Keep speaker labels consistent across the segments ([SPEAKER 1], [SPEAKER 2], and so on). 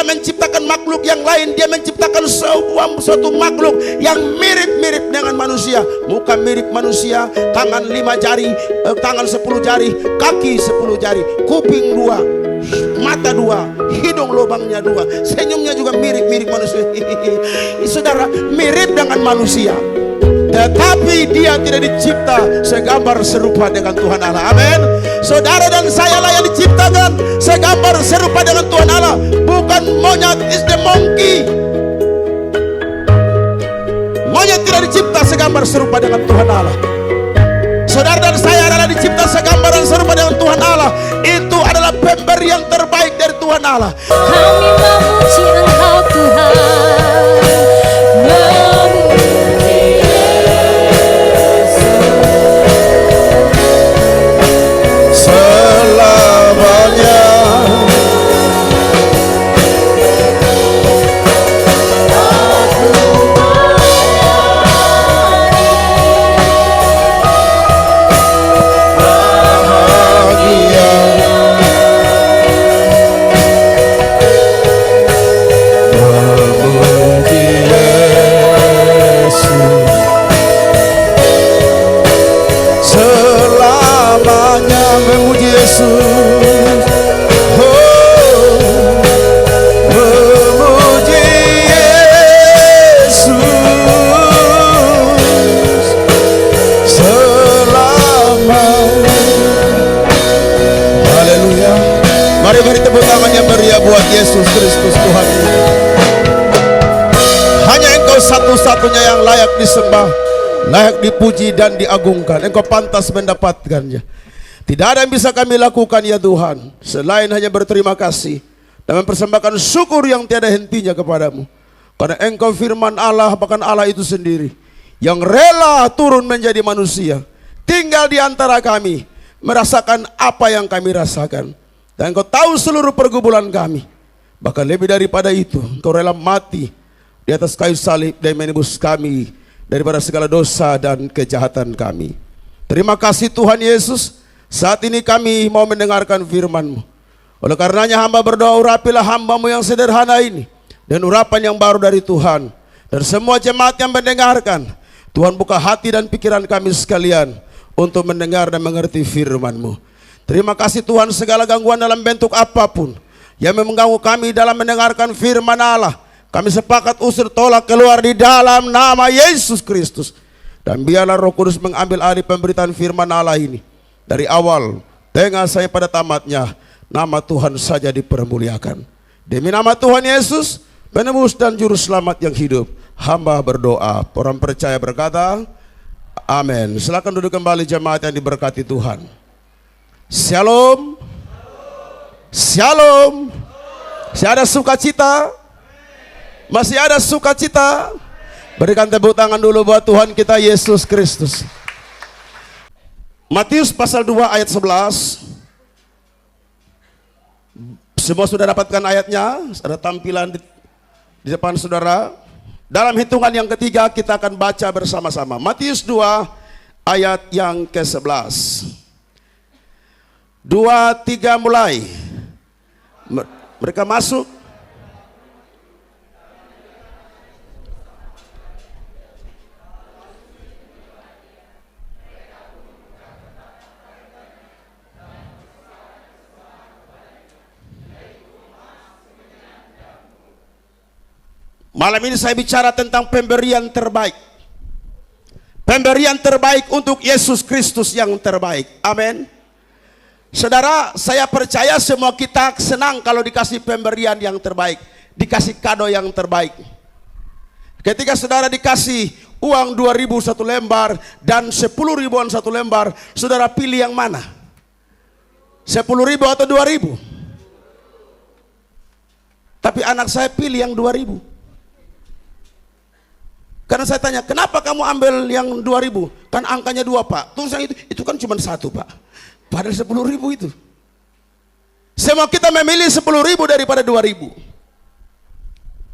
[SPEAKER 1] Allah menciptakan makhluk yang lain, Dia menciptakan suatu makhluk yang mirip-mirip dengan manusia. Muka mirip manusia, tangan 5 jari, tangan 10 jari, kaki 10 jari, kuping 2, mata 2, hidung lubangnya 2, senyumnya juga mirip-mirip manusia. Saudara, mirip dengan manusia, tetapi dia tidak dicipta segambar serupa dengan Tuhan Allah. Amin. Saudara dan saya lah yang diciptakan segambar serupa dengan Tuhan Allah, bukan monyet. Is the monkey. Monyet tidak dicipta segambar serupa dengan Tuhan Allah. Saudara dan saya adalah dicipta segambar dan serupa dengan Tuhan Allah. Itu adalah pemberian terbaik dari Tuhan Allah.
[SPEAKER 2] Kami memuji Engkau Tuhan, memuji
[SPEAKER 1] selamanya. Memuji Yesus, oh, memuji Yesus selamanya. Haleluya. Mari beri tepuk tangan yang meriah buat Yesus Kristus Tuhan kita. Hanya Engkau satu-satunya yang layak disembah, layak dipuji dan diagungkan. Engkau pantas mendapatkannya. Tidak ada yang bisa kami lakukan ya Tuhan, selain hanya berterima kasih dan mempersembahkan syukur yang tiada hentinya kepadamu. Karena Engkau firman Allah, bahkan Allah itu sendiri yang rela turun menjadi manusia, tinggal di antara kami, merasakan apa yang kami rasakan. Dan Engkau tahu seluruh pergumulan kami. Bahkan lebih daripada itu, Engkau rela mati di atas kayu salib dan menebus kami daripada segala dosa dan kejahatan kami. Terima kasih Tuhan Yesus. Saat ini kami mau mendengarkan firman-Mu. Oleh karenanya hamba berdoa, urapilah hamba-Mu yang sederhana ini, dan urapan yang baru dari Tuhan. Dan semua jemaat yang mendengarkan, Tuhan buka hati dan pikiran kami sekalian untuk mendengar dan mengerti firman-Mu. Terima kasih Tuhan, segala gangguan dalam bentuk apapun yang mengganggu kami dalam mendengarkan firman Allah, kami sepakat usir, tolak, keluar di dalam nama Yesus Kristus. Dan biarlah Roh Kudus mengambil alih pemberitaan firman Allah ini. Dari awal tengah saya pada tamatnya, nama Tuhan saja dipermuliakan. Demi nama Tuhan Yesus, penebus dan juru selamat yang hidup, hamba berdoa. Orang percaya berkata, amin. Silakan duduk kembali jemaat yang diberkati Tuhan. Shalom. Shalom. Masih ada sukacita? Masih ada sukacita? Berikan tepuk tangan dulu buat Tuhan kita Yesus Kristus. Matius pasal 2 ayat 11. Semua sudah dapatkan ayatnya, ada tampilan di depan saudara. Dalam hitungan yang ketiga kita akan baca bersama-sama. Matius 2 ayat yang ke-11. 2, 3 mulai. Mereka masuk. Malam ini saya bicara tentang pemberian terbaik. Pemberian terbaik untuk Yesus Kristus yang terbaik. Amin. Saudara, saya percaya semua kita senang kalau dikasih pemberian yang terbaik, dikasih kado yang terbaik. Ketika saudara dikasih uang 2.000 satu lembar dan 10 ribuan satu lembar, saudara pilih yang mana? 10.000 atau 2.000? Tapi anak saya pilih yang 2.000. Karena saya tanya, kenapa kamu ambil yang 2.000? Kan angkanya 2 Pak. Tulisan itu kan cuma 1 Pak. Padahal 10.000 itu. Semua kita memilih 10.000 daripada 2.000.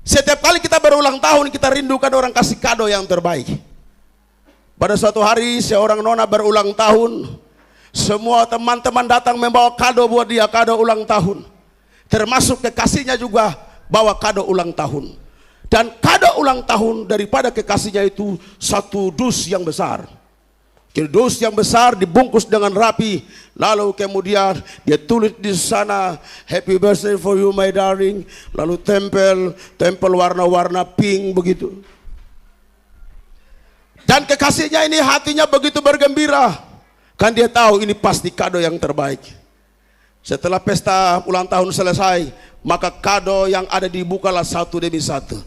[SPEAKER 1] Setiap kali kita berulang tahun, kita rindukan orang kasih kado yang terbaik. Pada suatu hari seorang nona berulang tahun, semua teman-teman datang membawa kado buat dia, kado ulang tahun. Termasuk kekasihnya juga bawa kado ulang tahun. Dan kado ulang tahun daripada kekasihnya itu satu dus yang besar. Dus yang besar dibungkus dengan rapi, lalu kemudian dia tulis di sana happy birthday for you my darling, lalu tempel warna-warna pink begitu. Dan kekasihnya ini hatinya begitu bergembira, kan dia tahu ini pasti kado yang terbaik. Setelah pesta ulang tahun selesai, maka kado yang ada dibukalah satu demi satu.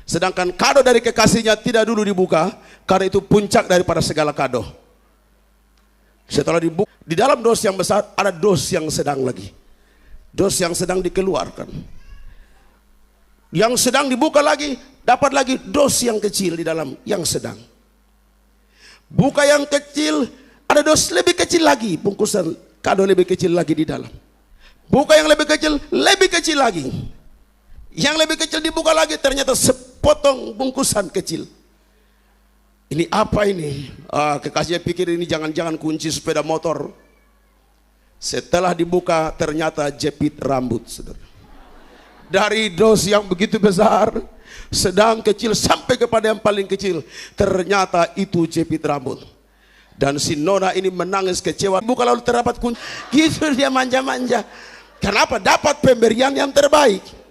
[SPEAKER 1] Sedangkan kado dari kekasihnya tidak dulu dibuka, karena itu puncak daripada segala kado. Setelah dibuka, di dalam dos yang besar ada dos yang sedang lagi. Dos yang sedang dikeluarkan. Yang sedang dibuka lagi, dapat lagi dos yang kecil di dalam yang sedang. Buka yang kecil, ada dos lebih kecil lagi, bungkusan kado lebih kecil lagi di dalam. Buka yang lebih kecil lagi. Yang lebih kecil dibuka lagi, ternyata sepotong bungkusan kecil. Ini apa ini? Kekasihnya pikir ini jangan-jangan kunci sepeda motor. Setelah dibuka ternyata jepit rambut, saudara. Dari dos yang begitu besar, sedang, kecil, sampai kepada yang paling kecil, ternyata itu jepit rambut. Dan si nona ini menangis kecewa. Buka lalu terdapat kunci. Gitu dia manja-manja. Kenapa? Dapat pemberian yang terbaik.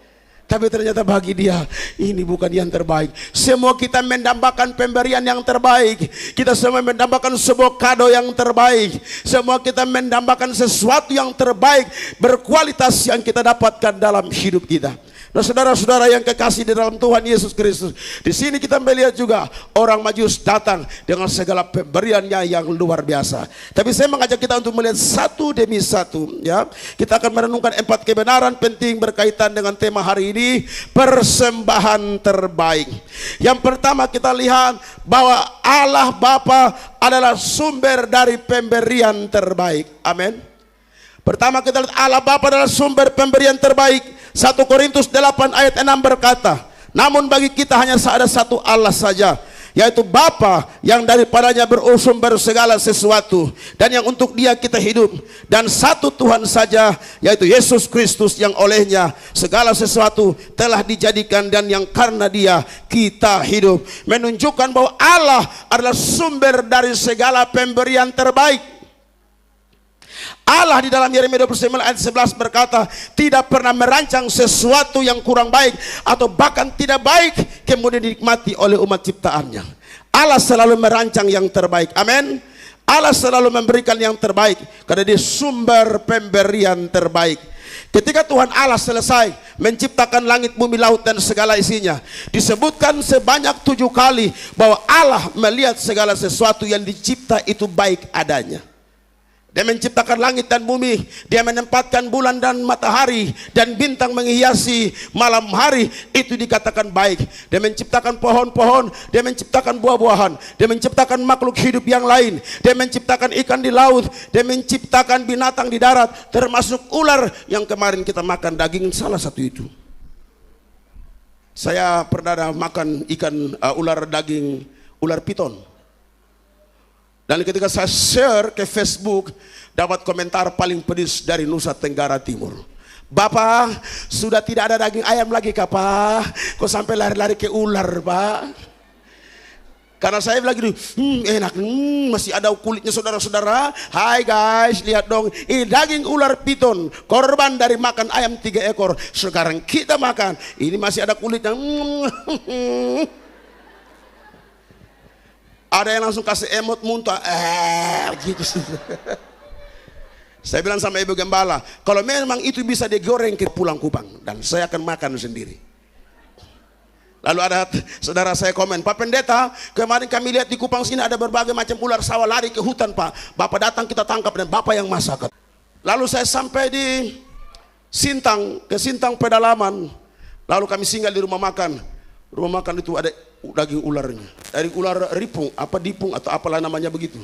[SPEAKER 1] Tapi ternyata bagi dia ini bukan yang terbaik. Semua kita mendambakan pemberian yang terbaik. Kita semua mendambakan sebuah kado yang terbaik. Semua kita mendambakan sesuatu yang terbaik, berkualitas yang kita dapatkan dalam hidup kita. Nah, saudara-saudara yang kekasih di dalam Tuhan Yesus Kristus, di sini kita melihat juga orang Majus datang dengan segala pemberiannya yang luar biasa. Tapi saya mengajak kita untuk melihat satu demi satu, ya. Kita akan merenungkan 4 kebenaran penting berkaitan dengan tema hari ini, persembahan terbaik. Yang pertama kita lihat bahwa Allah Bapa adalah sumber dari pemberian terbaik. Amin. Pertama kita lihat Allah Bapa adalah sumber pemberian terbaik. 1 Korintus 8 ayat 6 berkata, namun bagi kita hanya ada satu Allah saja, yaitu Bapa yang daripadanya bersumber segala sesuatu dan yang untuk dia kita hidup, dan satu Tuhan saja, yaitu Yesus Kristus yang olehnya segala sesuatu telah dijadikan dan yang karena dia kita hidup. Menunjukkan bahwa Allah adalah sumber dari segala pemberian terbaik. Allah di dalam Yeremia 29 ayat 11 berkata, tidak pernah merancang sesuatu yang kurang baik atau bahkan tidak baik kemudian dinikmati oleh umat ciptaannya. Allah selalu merancang yang terbaik. Amin. Allah selalu memberikan yang terbaik karena dia sumber pemberian terbaik. Ketika Tuhan Allah selesai menciptakan langit, bumi, laut dan segala isinya, disebutkan sebanyak 7 kali bahwa Allah melihat segala sesuatu yang dicipta itu baik adanya. Dia menciptakan langit dan bumi, dia menempatkan bulan dan matahari dan bintang menghiasi malam hari, itu dikatakan baik. Dia menciptakan pohon-pohon, dia menciptakan buah-buahan, dia menciptakan makhluk hidup yang lain, dia menciptakan ikan di laut, dia menciptakan binatang di darat, termasuk ular yang kemarin kita makan daging salah satu itu. Saya pernah makan ikan ular daging, ular piton. Dan ketika saya share ke Facebook, dapat komentar paling pedis dari Nusa Tenggara Timur. Bapak, sudah tidak ada daging ayam lagi kah Pak? Kok sampai lari-lari ke ular Pak? Karena saya bilang gini, enak, masih ada kulitnya saudara-saudara. Hai guys, lihat dong, ini daging ular piton, korban dari makan ayam 3 ekor. Sekarang kita makan, ini masih ada kulitnya. Ada yang langsung kasih emot muntah, gitu. Saya bilang sama ibu gembala, kalau memang itu bisa digoreng ke pulang Kupang, dan saya akan makan sendiri. Lalu ada saudara saya komen, Pak Pendeta, kemarin kami lihat di Kupang sini ada berbagai macam ular sawah lari ke hutan Pak. Bapak datang kita tangkap dan Bapak yang masak. Lalu saya sampai di ke Sintang pedalaman. Lalu kami singgah di rumah makan. Rumah makan itu ada daging ularnya, dari ular ripung, dipung atau apalah namanya begitu.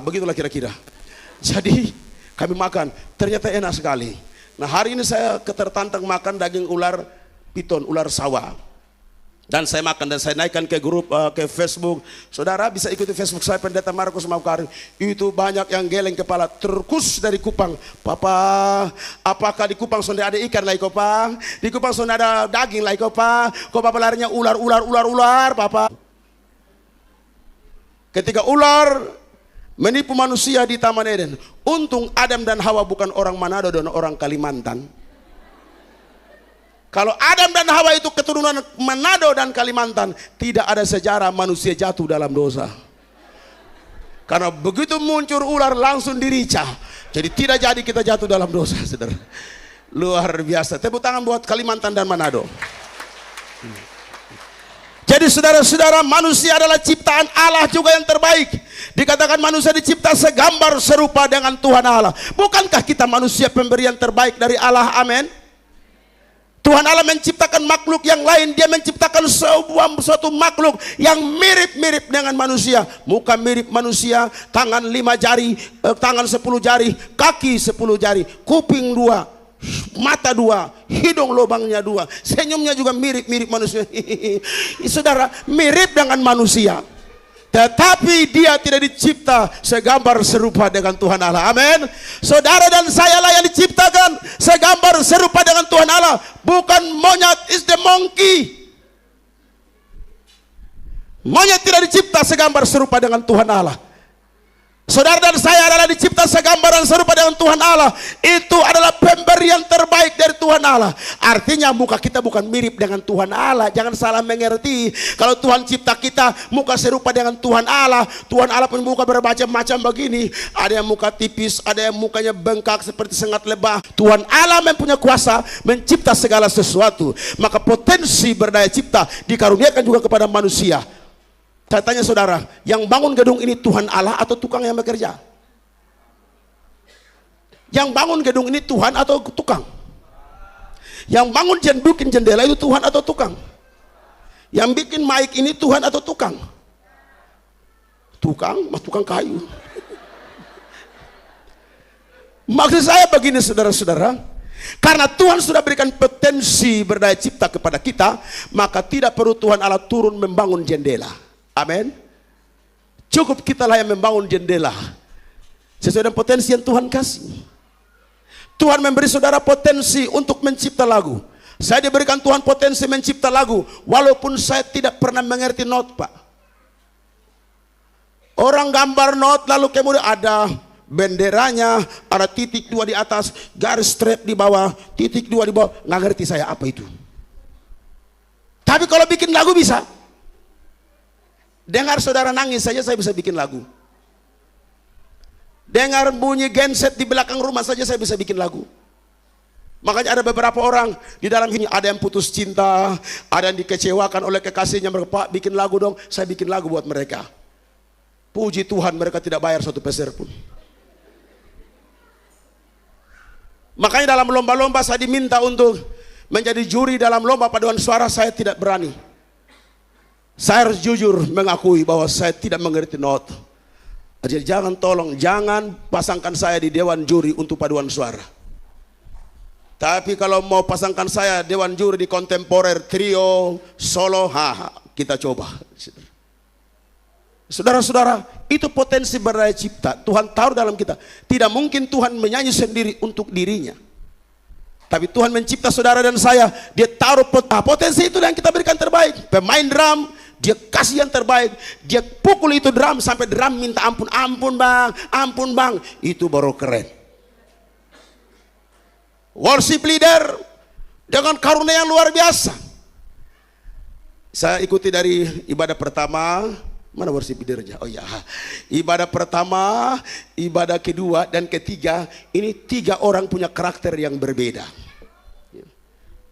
[SPEAKER 1] Begitulah kira-kira. Jadi kami makan, ternyata enak sekali. Nah hari ini saya tertantang makan daging ular piton, ular sawah. Dan saya makan dan saya naikkan ke grup, ke Facebook. Saudara bisa ikuti Facebook saya, Pendeta Markus Maukarin. Itu banyak yang geleng kepala terkus dari Kupang. Papa, apakah di Kupang sudah ada ikan lah Papa? Di Kupang sudah ada daging lah Papa? Kok Papa larinya ular, Papa? Ketika ular menipu manusia di Taman Eden. Untung Adam dan Hawa bukan orang Manado dan orang Kalimantan. Kalau Adam dan Hawa itu keturunan Manado dan Kalimantan, tidak ada sejarah manusia jatuh dalam dosa. Karena begitu muncul ular langsung dirica. Jadi tidak jadi kita jatuh dalam dosa, saudara. Luar biasa. Tepuk tangan buat Kalimantan dan Manado. Jadi saudara-saudara, manusia adalah ciptaan Allah juga yang terbaik. Dikatakan manusia dicipta segambar serupa dengan Tuhan Allah. Bukankah kita manusia pemberian terbaik dari Allah? Amin. Tuhan Allah menciptakan makhluk yang lain. Dia menciptakan suatu makhluk yang mirip-mirip dengan manusia. Muka mirip manusia, tangan 5 jari, tangan 10 jari, kaki 10 jari, kuping 2, mata 2, hidung lubangnya 2, senyumnya juga mirip-mirip manusia. Saudara, mirip dengan manusia. Tetapi dia tidak dicipta segambar serupa dengan Tuhan Allah. Amin. Saudara dan saya lah yang diciptakan segambar serupa dengan Tuhan Allah. Bukan monyet, is the monkey. Monyet tidak dicipta segambar serupa dengan Tuhan Allah. Saudara dan saya adalah dicipta segambaran serupa dengan Tuhan Allah. Itu adalah pemberian terbaik dari Tuhan Allah. Artinya muka kita bukan mirip dengan Tuhan Allah. Jangan salah mengerti. Kalau Tuhan cipta kita muka serupa dengan Tuhan Allah, Tuhan Allah punya muka bermacam-macam begini. Ada yang muka tipis, ada yang mukanya bengkak seperti sengat lebah. Tuhan Allah mempunyai kuasa mencipta segala sesuatu. Maka potensi berdaya cipta dikaruniakan juga kepada manusia. Saya tanya saudara, yang bangun gedung ini Tuhan Allah atau tukang yang bekerja? Yang bangun gedung ini Tuhan atau tukang? Yang bangun bikin jendela itu Tuhan atau tukang? Yang bikin mic ini Tuhan atau tukang? Tukang, mas tukang kayu. Maksud saya begini saudara-saudara, karena Tuhan sudah berikan potensi berdaya cipta kepada kita, maka tidak perlu Tuhan Allah turun membangun jendela. Amin. Cukup kitalah yang membangun jendela sesuai dengan potensi yang Tuhan kasih. Tuhan memberi saudara potensi untuk mencipta lagu. Saya diberikan Tuhan potensi mencipta lagu, walaupun saya tidak pernah mengerti not, Pak. Orang gambar not lalu kemudian ada benderanya, ada titik 2 di atas, garis strap di bawah, titik 2 di bawah. Nggak ngerti saya apa itu. Tapi kalau bikin lagu bisa. Dengar saudara nangis saja saya bisa bikin lagu. Dengar bunyi genset di belakang rumah saja saya bisa bikin lagu. Makanya ada beberapa orang di dalam ini, ada yang putus cinta, ada yang dikecewakan oleh kekasihnya. Mereka, Pak bikin lagu dong. Saya bikin lagu buat mereka. Puji Tuhan mereka tidak bayar 1 peser pun. Makanya dalam lomba-lomba saya diminta untuk menjadi juri dalam lomba paduan suara. Saya tidak berani. Saya harus jujur mengakui bahwa saya tidak mengerti not. Jadi jangan pasangkan saya di dewan juri untuk paduan suara. Tapi kalau mau pasangkan saya dewan juri di kontemporer, trio, solo, kita coba. Saudara-saudara, itu potensi berdaya cipta Tuhan taruh dalam kita. Tidak mungkin Tuhan menyanyi sendiri untuk dirinya. Tapi Tuhan mencipta saudara dan saya, Dia taruh potensi itu yang kita berikan terbaik. Pemain drum, Dia kasih yang terbaik. Dia pukul itu drum sampai drum minta ampun. Ampun bang. Itu baru keren. Worship leader dengan karunia yang luar biasa. Saya ikuti dari ibadah pertama. Mana worship leadernya? Oh ya, ibadah pertama, ibadah kedua dan ketiga. Ini 3 orang punya karakter yang berbeda.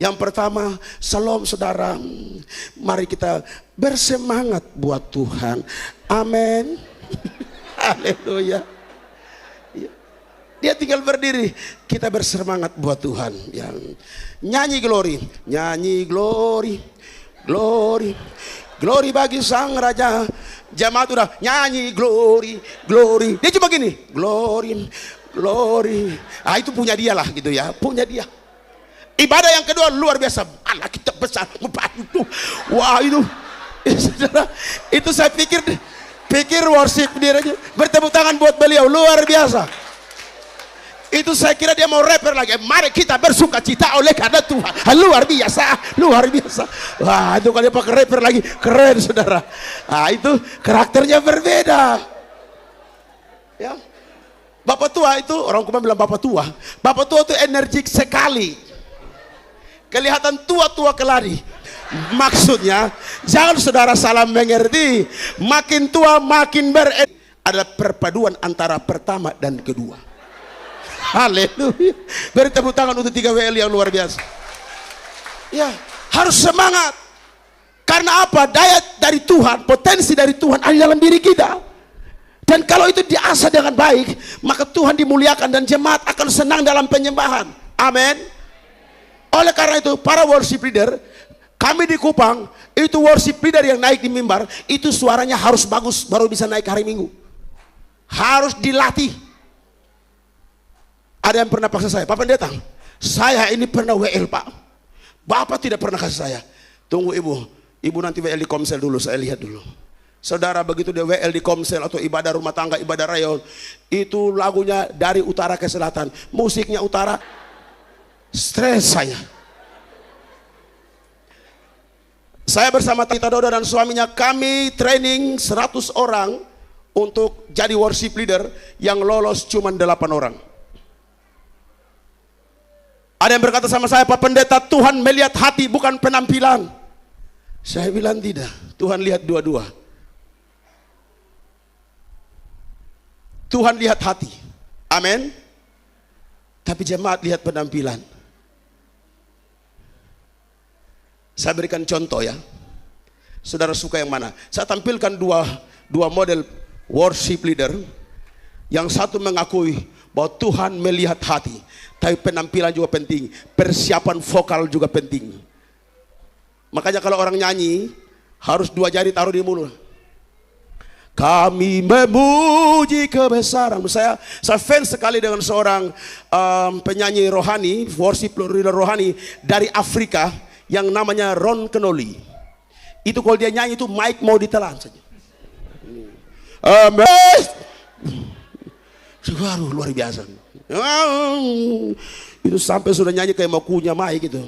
[SPEAKER 1] Yang pertama, salam saudara, mari kita bersemangat buat Tuhan. Amin. Haleluya. Dia tinggal berdiri, kita bersemangat buat Tuhan. Yang nyanyi glory, glory, glory bagi Sang Raja. Jamaat udah nyanyi glory. Dia cuma gini, glory. Itu punya dia lah gitu ya, punya dia. Ibadah yang kedua luar biasa. Allah kita besar membantu. Wah itu, saudara, itu saya pikir worship dia aja. Bertepuk tangan buat beliau, luar biasa. Itu saya kira dia mau rapper lagi. Mari kita bersuka cita oleh karena Tuhan. Luar biasa, luar biasa. Wah itu kalau dia pakai rapper lagi, keren saudara. Nah itu karakternya berbeda. Ya, bapak tua itu, orang Kuman bilang bapak tua. Bapak tua itu energik sekali. Kelihatan tua-tua keladi. Maksudnya, jangan saudara salah mengerti. Makin tua makin ada perpaduan antara pertama dan kedua. Haleluya. Beri tepuk tangan untuk 3 WL yang luar biasa. Ya, harus semangat. Karena apa? Daya dari Tuhan, potensi dari Tuhan ada dalam diri kita. Dan kalau itu diasah dengan baik, maka Tuhan dimuliakan dan jemaat akan senang dalam penyembahan. Amin. Oleh karena itu, para worship leader, kami di Kupang, itu worship leader yang naik di mimbar, itu suaranya harus bagus, baru bisa naik hari Minggu. Harus dilatih. Ada yang pernah paksa saya, Pak Pendeta, saya ini pernah WL Pak. Bapak tidak pernah kasih saya. Tunggu ibu nanti WL di Komsel dulu, saya lihat dulu. Saudara, begitu dia WL di Komsel atau ibadah rumah tangga, ibadah rayon, itu lagunya dari utara ke selatan, musiknya utara, stres saya. Saya bersama Tita Doda dan suaminya, kami training 100 orang untuk jadi worship leader, yang lolos cuma 8 orang. Ada yang berkata sama saya, Pak Pendeta, Tuhan melihat hati bukan penampilan. Saya bilang tidak, Tuhan lihat dua-dua. Tuhan lihat hati, amin. Tapi jemaat lihat penampilan. Saya berikan contoh ya. Saudara suka yang mana? Saya tampilkan dua model worship leader. Yang satu mengakui bahwa Tuhan melihat hati, tapi penampilan juga penting, persiapan vokal juga penting. Makanya kalau orang nyanyi harus 2 jari taruh di mulut. Kami memuji kebesaran. Saya fans sekali dengan seorang penyanyi rohani, worship leader rohani dari Afrika yang namanya Ron Kenoli. Itu kalau dia nyanyi itu mic mau ditelan saja. Amin. Waduh, luar biasa. Itu sampai sudah nyanyi kayak mau kunyah mic gitu.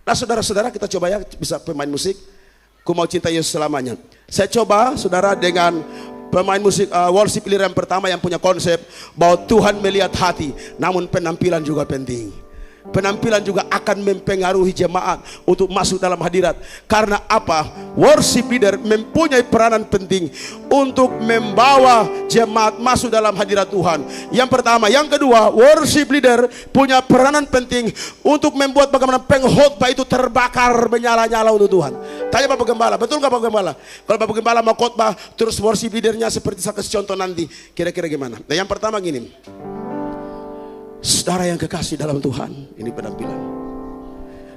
[SPEAKER 1] Nah saudara-saudara, kita coba ya, bisa pemain musik. Ku mau cinta Yesus selamanya. Saya coba saudara dengan pemain musik worship leader yang pertama yang punya konsep bahwa Tuhan melihat hati, namun penampilan juga penting. Penampilan juga akan mempengaruhi jemaat untuk masuk dalam hadirat. Karena apa? Worship leader mempunyai peranan penting untuk membawa jemaat masuk dalam hadirat Tuhan. Yang pertama. Yang kedua, worship leader punya peranan penting untuk membuat bagaimana pengkhotbah itu terbakar menyala-nyala untuk Tuhan. Tanya Bapak Gembala, betul gak Bapak Gembala? Kalau Bapak Gembala mau khotbah terus worship leadernya seperti saya kasih contoh nanti, kira-kira gimana? Nah yang pertama gini, saudara yang kekasih dalam Tuhan, ini penampilan.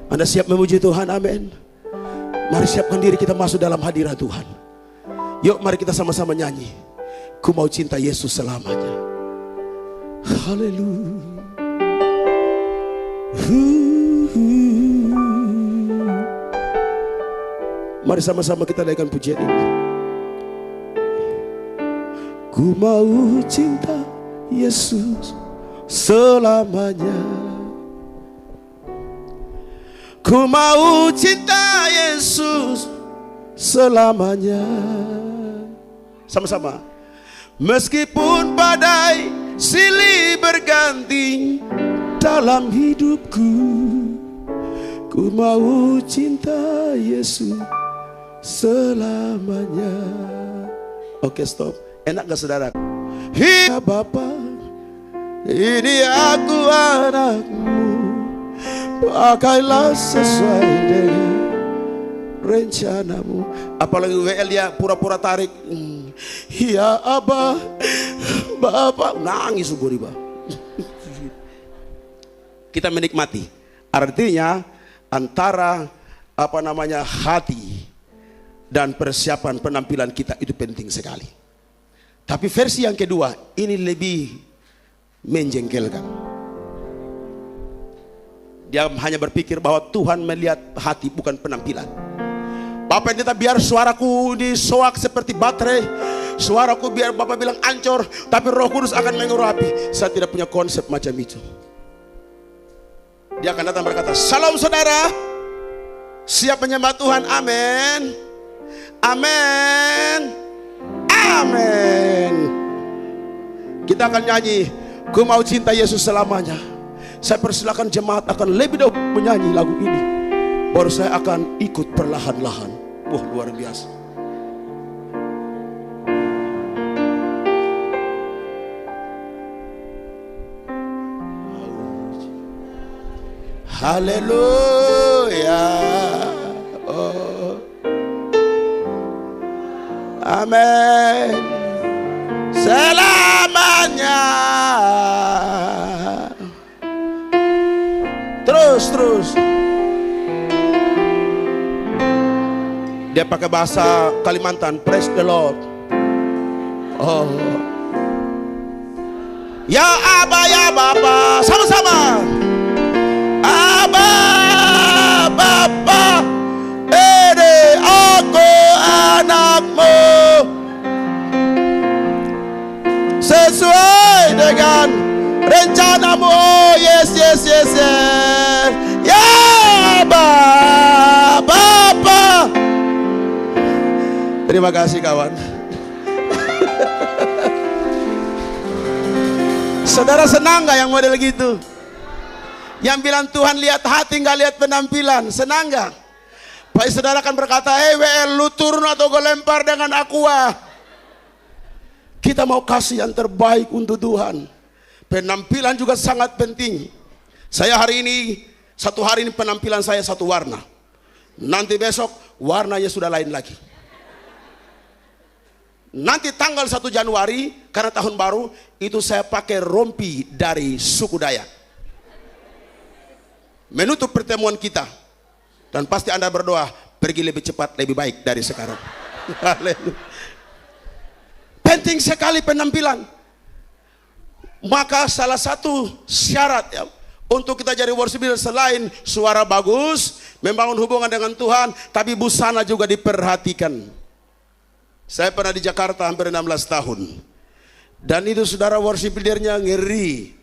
[SPEAKER 1] Anda siap memuji Tuhan? Amin. Mari siapkan diri kita masuk dalam hadirat Tuhan. Yuk mari kita sama-sama nyanyi. Ku mau cinta Yesus selamanya. Haleluya. Mari sama-sama kita naikkan pujian ini. Ku mau cinta Yesus selamanya. Ku mau cinta Yesus selamanya. Sama-sama. Meskipun badai silih berganti dalam hidupku, ku mau cinta Yesus selamanya. Oke, stop. Enak gak saudara? Hiya Bapa, ini aku anakmu, pakailah sesuai dengan rencanamu. Apalagi WL ya pura-pura tarik. Ya Abah, Bapak, nangis subur riba. Kita menikmati. Artinya antara hati dan persiapan penampilan kita itu penting sekali. Tapi versi yang kedua ini lebih menjengkelkan. Dia hanya berpikir bahwa Tuhan melihat hati bukan penampilan. Bapak Pendeta, biar suaraku disoak seperti baterai, suaraku biar Bapak bilang ancur, tapi Roh Kudus akan mengurapi. Saya tidak punya konsep macam itu. Dia akan datang berkata, "Salam saudara, siap menyembah Tuhan, amin, amin, amin." Kita akan nyanyi, "Ku mau cinta Yesus selamanya." Saya persilakan jemaat akan lebih dahulu menyanyi lagu ini, baru saya akan ikut perlahan-lahan. Wah, luar biasa. Haleluya. Oh. Amin. Selamanya. Terus. Dia pakai bahasa Kalimantan, praise the Lord. Oh. Ya Aba, ya Bapa, sama-sama. Aba, Bapa, ini aku anakmu, sesuai dengan rencanamu. Oh, yes. Ya Aba, Bapa. Terima kasih kawan. Saudara senang gak yang model gitu? Yang bilang Tuhan lihat hati gak lihat penampilan, senang gak? Baik, saudara akan berkata, WL lu turun atau gue lempar dengan aqua. Kita mau kasih yang terbaik untuk Tuhan. Penampilan juga sangat penting. Saya hari ini, satu hari ini penampilan saya satu warna. Nanti besok warnanya sudah lain lagi. Nanti tanggal 1 Januari karena tahun baru itu saya pakai rompi dari suku Dayak. Menutup pertemuan kita. Dan pasti Anda berdoa pergi lebih cepat, lebih baik dari sekarang. Penting sekali penampilan. Maka salah satu syarat ya, untuk kita jadi worship leader selain suara bagus, membangun hubungan dengan Tuhan, tapi busana juga diperhatikan. Saya pernah di Jakarta hampir 16 tahun. Dan itu saudara worship leadernya ngeri.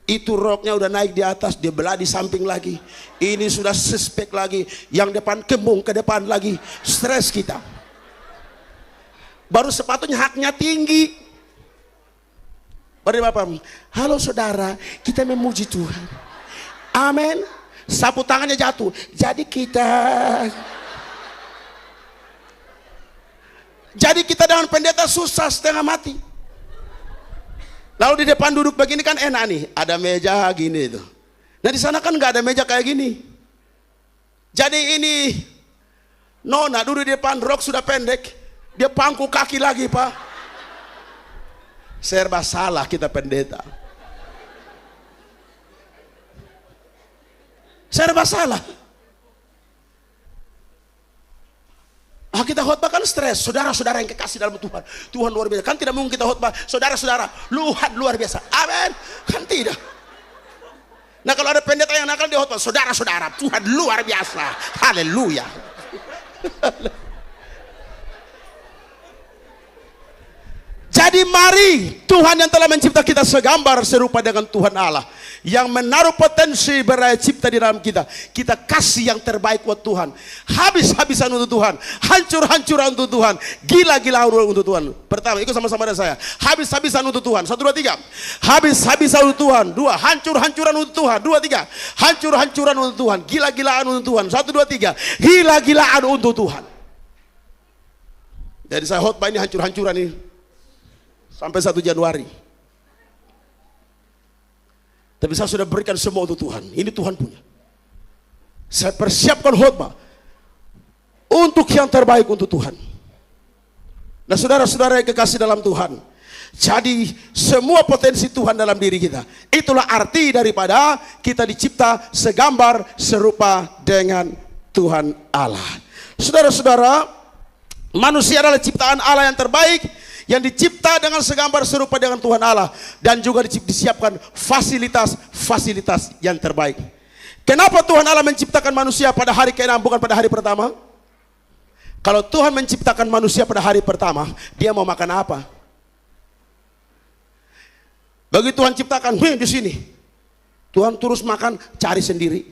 [SPEAKER 1] Itu roknya udah naik di atas, dia belah di samping lagi. Ini sudah suspek lagi, yang depan kembung ke depan lagi. Stres kita. Baru sepatunya haknya tinggi. Baru Bapak, halo saudara, kita memuji Tuhan. Amin. Sapu tangannya jatuh. Jadi kita dengan pendeta susah setengah mati. Lalu di depan duduk begini kan enak nih, ada meja gini itu. Nah di sana kan nggak ada meja kayak gini. Jadi ini nona duduk di depan, rok sudah pendek, dia pangku kaki lagi pak. Serba salah kita pendeta. Serba salah. Kita khotbah kan stres, saudara-saudara yang kekasih dalam Tuhan. Tuhan luar biasa. Kan tidak mungkin kita khotbah, saudara-saudara, luar biasa. Amin. Kan tidak. Nah kalau ada pendeta yang nakal di khotbah, saudara-saudara, Tuhan luar biasa. Haleluya. Jadi mari Tuhan yang telah mencipta kita segambar serupa dengan Tuhan Allah, yang menaruh potensi beraya cipta di dalam kita. Kita kasih yang terbaik buat Tuhan. Habis-habisan untuk Tuhan, hancur-hancuran untuk Tuhan, gila-gilaan untuk Tuhan. Pertama, ikut sama-sama dengan saya. Habis-habisan untuk Tuhan. 1, 2, 3. Habis-habisan untuk Tuhan. 2, hancur-hancuran untuk Tuhan. 2, 3. Hancur-hancuran untuk Tuhan, gila-gilaan untuk Tuhan. 1, 2, 3. Gila-gilaan untuk Tuhan. Jadi saya khotbah ini hancur-hancuran ini sampai 1 Januari. Tapi saya sudah berikan semua untuk Tuhan. Ini Tuhan punya. Saya persiapkan khotbah untuk yang terbaik untuk Tuhan. Nah saudara-saudara yang kekasih dalam Tuhan, jadi semua potensi Tuhan dalam diri kita. Itulah arti daripada kita dicipta segambar serupa dengan Tuhan Allah. Saudara-saudara, manusia adalah ciptaan Allah yang terbaik, yang dicipta dengan segambar serupa dengan Tuhan Allah, dan juga disiapkan fasilitas-fasilitas yang terbaik. Kenapa Tuhan Allah menciptakan manusia pada hari ke-6 bukan pada hari pertama? Kalau Tuhan menciptakan manusia pada hari pertama, dia mau makan apa? Bagi Tuhan ciptakan, di sini. Tuhan terus makan, cari sendiri.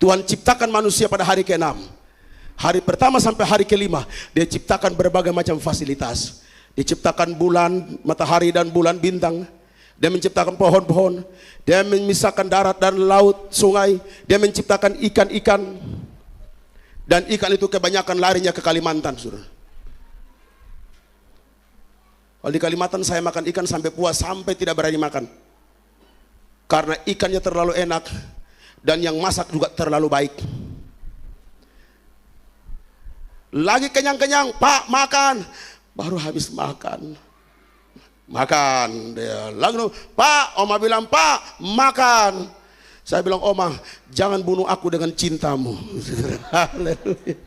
[SPEAKER 1] Tuhan ciptakan manusia pada hari ke-6. Hari pertama sampai hari ke-5, dia ciptakan berbagai macam fasilitas. Diciptakan bulan, matahari dan bulan, bintang. Dia menciptakan pohon-pohon. Dia memisahkan darat dan laut, sungai. Dia menciptakan ikan-ikan. Dan ikan itu kebanyakan larinya ke Kalimantan, saudara. Kalau di Kalimantan saya makan ikan sampai puas, sampai tidak berani makan. Karena ikannya terlalu enak. Dan yang masak juga terlalu baik. Lagi kenyang-kenyang, Pak makan. Baru habis makan. Makan. Dia lagi, Pak, Oma bilang, Pak makan. Saya bilang, Oma, jangan bunuh aku dengan cintamu. Haleluya.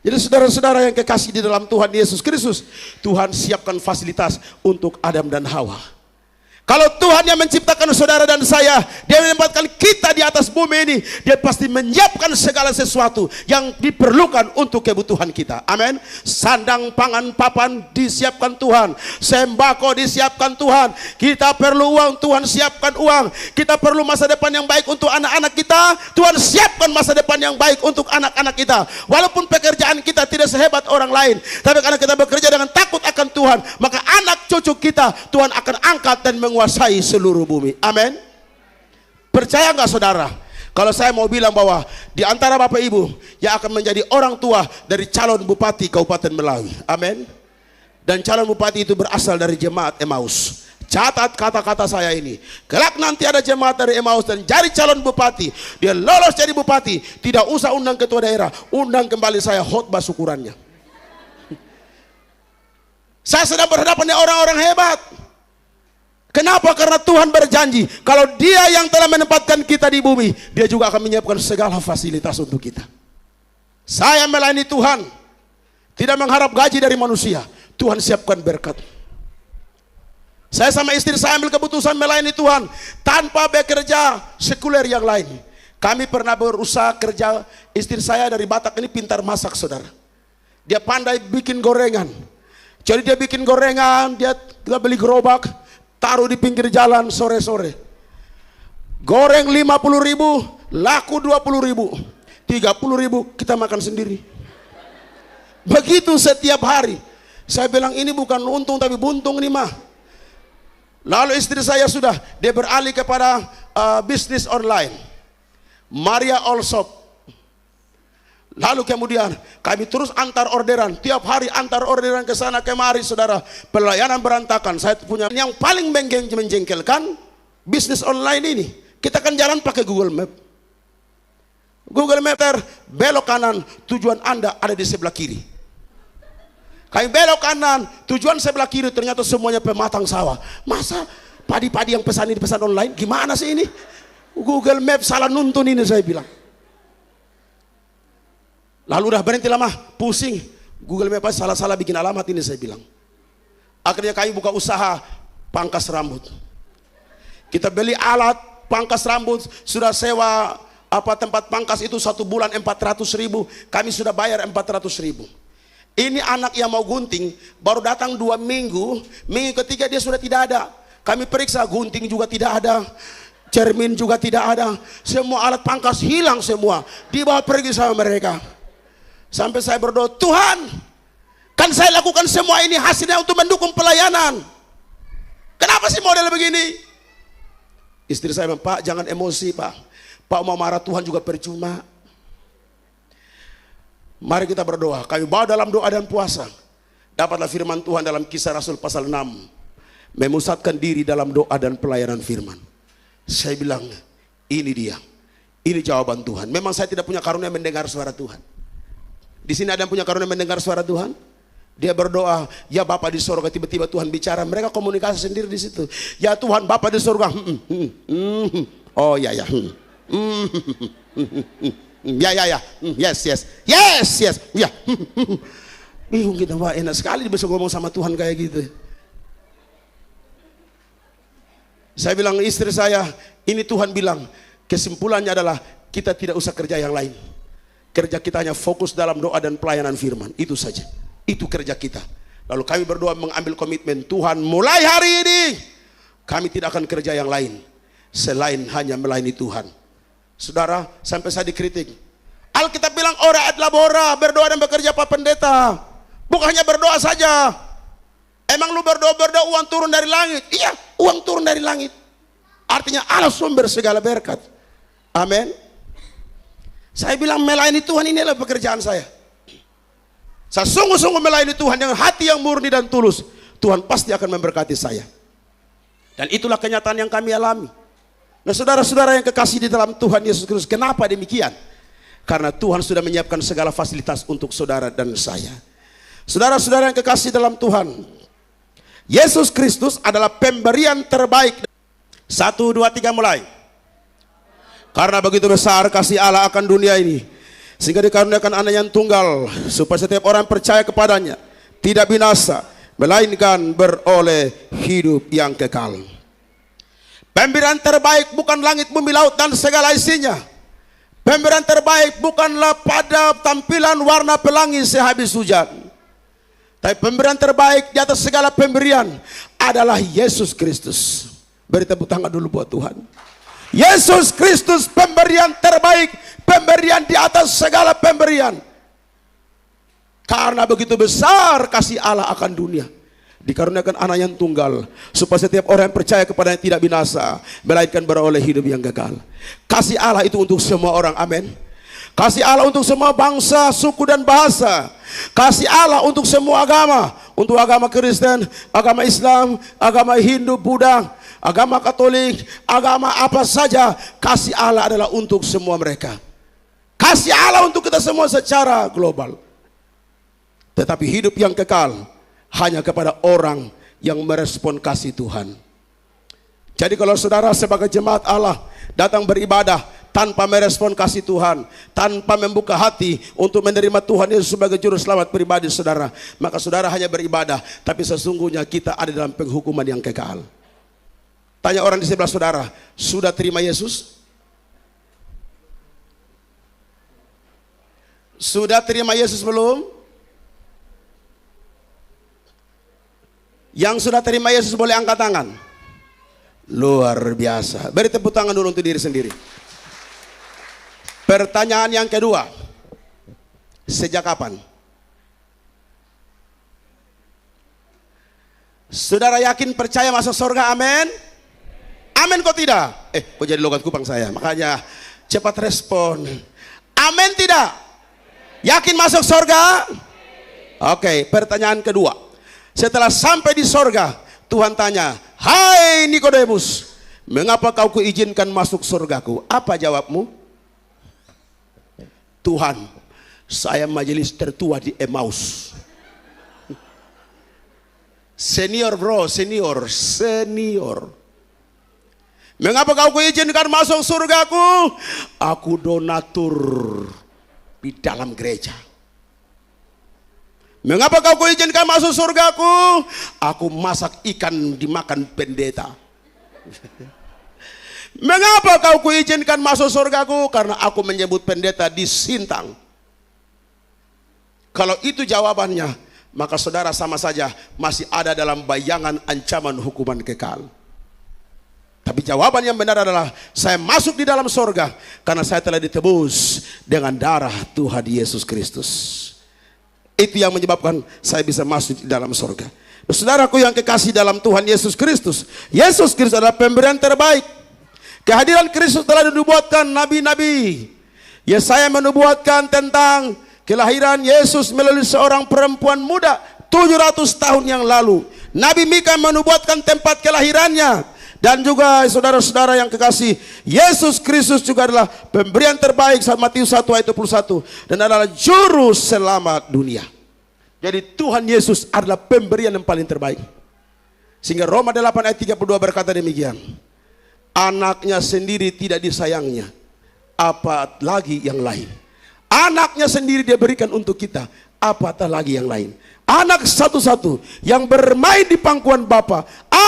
[SPEAKER 1] Jadi saudara-saudara yang kekasih di dalam Tuhan Yesus Kristus, Tuhan siapkan fasilitas untuk Adam dan Hawa. Kalau Tuhan yang menciptakan saudara dan saya, dia menempatkan kita di atas bumi ini, dia pasti menyiapkan segala sesuatu yang diperlukan untuk kebutuhan kita. Amin. Sandang, pangan, papan disiapkan Tuhan. Sembako disiapkan Tuhan. Kita perlu uang, Tuhan siapkan uang. Kita perlu masa depan yang baik untuk anak-anak kita, Tuhan siapkan masa depan yang baik untuk anak-anak kita. Walaupun pekerjaan kita tidak sehebat orang lain, tapi karena kita bekerja dengan takut akan Tuhan, maka anak cucu kita Tuhan akan angkat dan menguasai seluruh bumi. Amin. Percaya nggak saudara? Kalau saya mau bilang bahwa di antara Bapak Ibu yang akan menjadi orang tua dari calon bupati Kabupaten Melawi. Amin. Dan calon bupati itu berasal dari jemaat Emmaus. Catat kata-kata saya ini. Kelak nanti ada jemaat dari Emmaus dan jadi calon bupati. Dia lolos jadi bupati. Tidak usah undang ketua daerah. Undang kembali saya khotbah syukurannya. Saya sedang berhadapan dengan orang-orang hebat. Kenapa? Karena Tuhan berjanji, kalau dia yang telah menempatkan kita di bumi, dia juga akan menyiapkan segala fasilitas untuk kita. Saya melayani Tuhan, tidak mengharap gaji dari manusia. Tuhan siapkan berkat. Saya sama istri saya ambil keputusan melayani Tuhan, tanpa bekerja sekuler yang lain. Kami pernah berusaha kerja, istri saya dari Batak ini pintar masak, saudara. Dia pandai bikin gorengan. Jadi dia bikin gorengan, kita beli gerobak, taruh di pinggir jalan sore-sore. Goreng 50.000, laku 20.000, 30.000 kita makan sendiri. Begitu setiap hari. Saya bilang ini bukan untung tapi buntung nih mah. Lalu istri saya dia beralih kepada bisnis online, Maria Allshop. Lalu kemudian kami terus antar orderan, tiap hari antar orderan ke sana kemari, saudara. Pelayanan berantakan. Saya punya yang paling menjengkelkan bisnis online ini. Kita kan jalan pakai Google Map. Google Map belok kanan, tujuan Anda ada di sebelah kiri. Kami belok kanan, tujuan sebelah kiri ternyata semuanya pematang sawah. Masa padi-padi yang pesan ini pesan online? Gimana sih ini? Google Map salah nuntun ini, saya bilang. Lalu udah berhenti lama, pusing. Google Map salah-salah bikin alamat ini, saya bilang. Akhirnya kami buka usaha pangkas rambut. Kita beli alat pangkas rambut, sudah sewa tempat pangkas itu 1 bulan 400.000. Kami sudah bayar 400.000. Ini anak yang mau gunting baru datang 2 minggu. Minggu ketiga dia sudah tidak ada. Kami periksa, gunting juga tidak ada, cermin juga tidak ada. Semua alat pangkas hilang semua. Dibawa pergi sama mereka. Sampai saya berdoa, Tuhan, kan saya lakukan semua ini hasilnya untuk mendukung pelayanan. Kenapa sih model begini? Istri saya bilang, Pak jangan emosi Pak. Pak mau marah Tuhan juga percuma. Mari kita berdoa. Kami bawa dalam doa dan puasa. Dapatlah firman Tuhan dalam Kisah Rasul pasal 6. Memusatkan diri dalam doa dan pelayanan firman. Saya bilang, ini dia. Ini jawaban Tuhan. Memang saya tidak punya karunia mendengar suara Tuhan. Di sini ada yang punya karunia mendengar suara Tuhan? Dia berdoa, ya Bapa di surga, tiba-tiba Tuhan bicara. Mereka komunikasi sendiri di situ. Ya Tuhan Bapa di surga. Oh ya ya. Ya. Yes. Ya. Bingung kita, wah enak sekali bisa ngomong sama Tuhan kayak gitu. Saya bilang istri saya, ini Tuhan bilang, Kesimpulannya adalah kita tidak usah kerja yang lain. Kerja kita hanya fokus dalam doa dan pelayanan firman. Itu saja. Itu kerja kita. Lalu kami berdoa mengambil komitmen, Tuhan mulai hari ini kami tidak akan kerja yang lain selain hanya melayani Tuhan. Saudara, sampai saya dikritik. Alkitab bilang ora et labora, berdoa dan bekerja Pak Pendeta. Bukan hanya berdoa saja. Emang lu berdoa uang turun dari langit? Iya, uang turun dari langit. Artinya Allah sumber segala berkat. Amin. Saya bilang melayani Tuhan ini adalah pekerjaan saya. Saya sungguh-sungguh melayani Tuhan dengan hati yang murni dan tulus. Tuhan pasti akan memberkati saya. Dan itulah kenyataan yang kami alami. Nah, saudara-saudara yang kekasih di dalam Tuhan Yesus Kristus, kenapa demikian? Karena Tuhan sudah menyiapkan segala fasilitas untuk saudara dan saya. Saudara-saudara yang kekasih dalam Tuhan, Yesus Kristus adalah pemberian terbaik. 1, 2, 3 mulai. Karena begitu besar kasih Allah akan dunia ini, sehingga dikaruniakan anak yang tunggal, supaya setiap orang percaya kepadanya tidak binasa, melainkan beroleh hidup yang kekal. Pemberian terbaik bukan langit, bumi, laut dan segala isinya. Pemberian terbaik bukanlah pada tampilan warna pelangi sehabis hujan. Tapi pemberian terbaik di atas segala pemberian adalah Yesus Kristus. Beri tepuk tangan dulu buat Tuhan. Yesus Kristus pemberian terbaik, pemberian di atas segala pemberian. Karena begitu besar kasih Allah akan dunia, dikaruniakan anak yang tunggal, supaya setiap orang yang percaya kepadanya tidak binasa, melainkan beroleh hidup yang kekal. Kasih Allah itu untuk semua orang, amin. Kasih Allah untuk semua bangsa, suku dan bahasa. Kasih Allah untuk semua agama, untuk agama Kristen, agama Islam, agama Hindu, Buddha, agama Katolik, agama apa saja. Kasih Allah adalah untuk semua mereka. Kasih Allah untuk kita semua secara global. Tetapi hidup yang kekal hanya kepada orang yang merespon kasih Tuhan. Jadi kalau saudara sebagai jemaat Allah datang beribadah tanpa merespon kasih Tuhan, tanpa membuka hati untuk menerima Tuhan Yesus sebagai juru selamat pribadi saudara, maka saudara hanya beribadah, tapi sesungguhnya kita ada dalam penghukuman yang kekal. Tanya orang di sebelah saudara, sudah terima Yesus? Sudah terima Yesus belum? Yang sudah terima Yesus boleh angkat tangan. Luar biasa. Beri tepuk tangan dulu untuk diri sendiri. Pertanyaan yang kedua, sejak kapan saudara yakin percaya masuk surga? Amin. Amin kok tidak? Kok jadi logat kupang saya? Makanya cepat respon. Amin tidak? Yakin masuk surga? Oke, pertanyaan kedua. Setelah sampai di surga, Tuhan tanya, hai Nikodemus, mengapa kau kuizinkan masuk surgaku? Apa jawabmu? Tuhan, saya majelis tertua di Emmaus. Senior bro, senior. Mengapa kau kuizinkan masuk surgaku? Aku donatur di dalam gereja. Mengapa kau kuizinkan masuk surgaku? Aku masak ikan dimakan pendeta. Mengapa kau kuizinkan masuk surgaku? Karena aku menyebut pendeta di Sintang. Kalau itu jawabannya, maka saudara sama saja masih ada dalam bayangan ancaman hukuman kekal. Tapi jawaban yang benar adalah, saya masuk di dalam surga karena saya telah ditebus dengan darah Tuhan Yesus Kristus. Itu yang menyebabkan saya bisa masuk di dalam surga. Saudaraku yang kekasih dalam Tuhan Yesus Kristus, Yesus Kristus adalah pemberian terbaik. Kehadiran Kristus telah dinubuatkan nabi-nabi. Yesaya menubuatkan tentang kelahiran Yesus melalui seorang perempuan muda 700 tahun yang lalu. Nabi Mika menubuatkan tempat kelahirannya. Dan juga saudara-saudara yang kekasih, Yesus Kristus juga adalah pemberian terbaik. Matius 1 ayat 21. Dan adalah juru selamat dunia. Jadi Tuhan Yesus adalah pemberian yang paling terbaik. Sehingga Roma 8 ayat 32 berkata demikian, anaknya sendiri tidak disayangnya, apalagi yang lain. Anaknya sendiri dia berikan untuk kita, apatah lagi yang lain. Anak satu-satu yang bermain di pangkuan Bapa,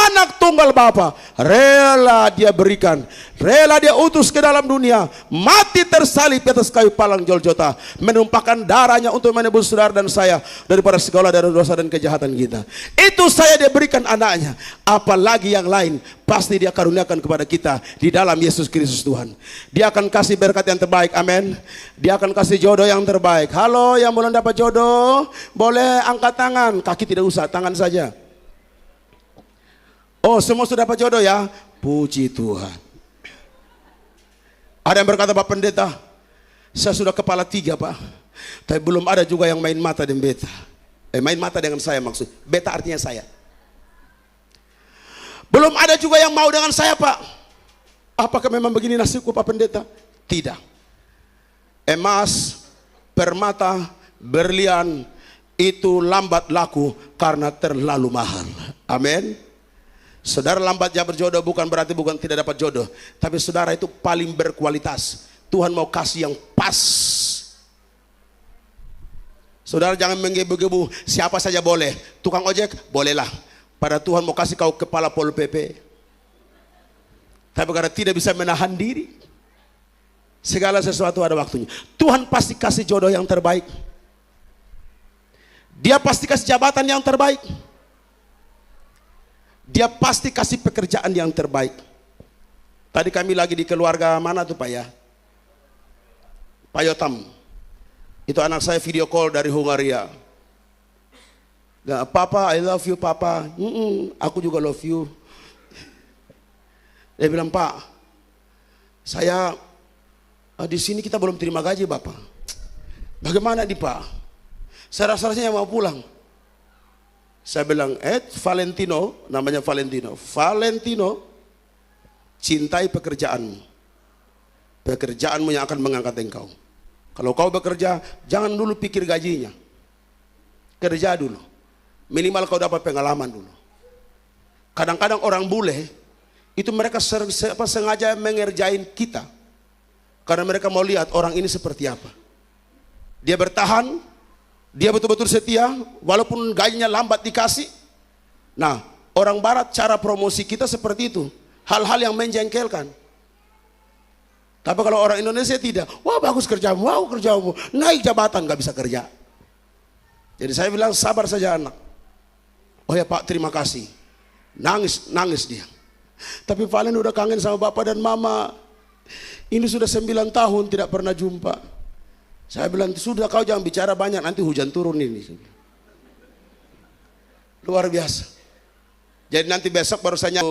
[SPEAKER 1] anak tunggal Bapa, rela dia berikan, rela dia utus ke dalam dunia, mati tersalib di atas kayu palang Golgota, menumpahkan darahnya untuk menebus saudara dan saya daripada segala dari dosa dan kejahatan kita. Itu saya dia berikan anaknya, apalagi yang lain pasti dia karuniakan kepada kita di dalam Yesus Kristus Tuhan. Dia akan kasih berkat yang terbaik, amin. Dia akan kasih jodoh yang terbaik. Halo yang belum dapat jodoh, boleh angkat tangan, kaki tidak usah, tangan saja. Oh, semua sudah dapat jodoh ya, puji Tuhan. Ada yang berkata, Pak Pendeta, saya sudah kepala 3 Pak, tapi belum ada juga yang main mata dengan beta. Main mata dengan saya maksud, beta artinya saya. Belum ada juga yang mau dengan saya Pak. Apakah memang begini nasibku Pak Pendeta? Tidak. Emas, permata, berlian itu lambat laku karena terlalu mahal. Amin. Saudara lambat ya berjodoh bukan berarti bukan tidak dapat jodoh, tapi saudara itu paling berkualitas. Tuhan mau kasih yang pas. Saudara jangan menggebu-gebu, siapa saja boleh. Tukang ojek bolehlah. Pada Tuhan mau kasih kau kepala Pol PP. Tapi karena tidak bisa menahan diri, segala sesuatu ada waktunya. Tuhan pasti kasih jodoh yang terbaik. Dia pasti kasih jabatan yang terbaik. Dia pasti kasih pekerjaan yang terbaik. Tadi kami lagi di keluarga mana tuh Pak ya? Pak Yotam. Itu anak saya video call dari Hungaria. Nah, Papa, I love you Papa. Aku juga love you. Dia bilang, Pak, saya di sini kita belum terima gaji Bapak. Bagaimana di Pak? Saya rasanya mau pulang. Saya bilang, Valentino, namanya Valentino. Valentino, cintai pekerjaanmu. Pekerjaanmu yang akan mengangkat engkau. Kalau kau bekerja, jangan dulu pikir gajinya. Kerja dulu. Minimal kau dapat pengalaman dulu. Kadang-kadang orang bule itu mereka sengaja mengerjain kita karena mereka mau lihat orang ini seperti apa. Dia bertahan, dia betul-betul setia walaupun gajinya lambat dikasih. Nah, orang barat cara promosi kita seperti itu, hal-hal yang menjengkelkan. Tapi kalau orang Indonesia tidak, wah bagus kerjamu, wow kerjamu, naik jabatan, gak bisa kerja. Jadi saya bilang sabar saja anak. Oh ya Pak, terima kasih. Nangis dia. Tapi Valen udah kangen sama Bapak dan Mama. Ini sudah 9 tahun tidak pernah jumpa. Saya bilang, sudah kau jangan bicara banyak, nanti hujan turun ini. Luar biasa. Jadi nanti besok baru saya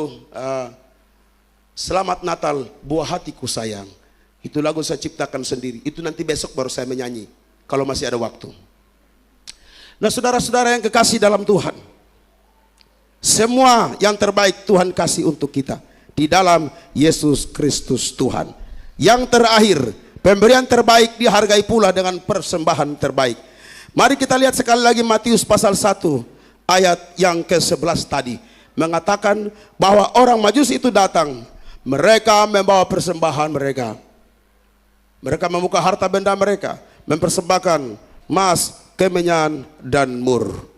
[SPEAKER 1] Selamat Natal, buah hatiku sayang. Itu lagu saya ciptakan sendiri. Itu nanti besok baru saya menyanyi, kalau masih ada waktu. Nah saudara-saudara yang kekasih dalam Tuhan, semua yang terbaik Tuhan kasih untuk kita di dalam Yesus Kristus Tuhan. Yang terakhir, pemberian terbaik dihargai pula dengan persembahan terbaik. Mari kita lihat sekali lagi Matius pasal 1 ayat yang ke-11 tadi. Mengatakan bahwa orang Majusi itu datang. Mereka membawa persembahan mereka. Mereka membuka harta benda mereka, mempersembahkan emas, kemenyan, dan mur.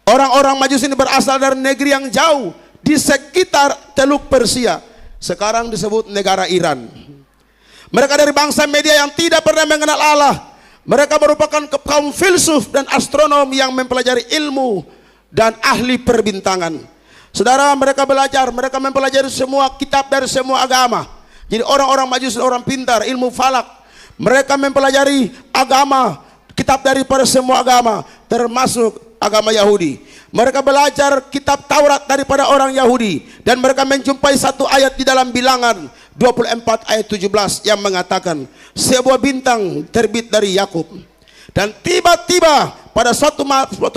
[SPEAKER 1] Orang-orang Majusi ini berasal dari negeri yang jauh di sekitar Teluk Persia, sekarang disebut negara Iran. Mereka dari bangsa Media yang tidak pernah mengenal Allah. Mereka merupakan kaum filsuf dan astronom yang mempelajari ilmu dan ahli perbintangan. Saudara, mereka belajar, mereka mempelajari semua kitab dari semua agama. Jadi orang-orang Majusi orang pintar, ilmu falak. Mereka mempelajari agama, kitab daripada semua agama, termasuk agama Yahudi. Mereka belajar kitab Taurat daripada orang Yahudi, dan mereka menjumpai satu ayat di dalam Bilangan 24 ayat 17 yang mengatakan sebuah bintang terbit dari Yakub, dan tiba-tiba pada suatu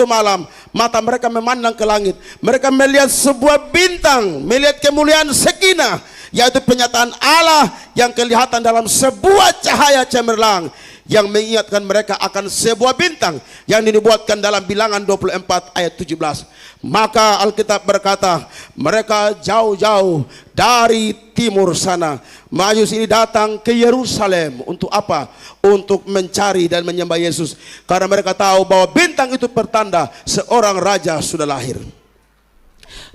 [SPEAKER 1] malam mata mereka memandang ke langit. Mereka melihat sebuah bintang, melihat kemuliaan Sekinah, yaitu penyataan Allah yang kelihatan dalam sebuah cahaya cemerlang yang mengingatkan mereka akan sebuah bintang yang dinubuatkan dalam Bilangan 24 ayat 17. Maka Alkitab berkata, mereka jauh-jauh dari timur sana, Majusi ini datang ke Yerusalem untuk apa? Untuk mencari dan menyembah Yesus, karena mereka tahu bahwa bintang itu pertanda seorang raja sudah lahir.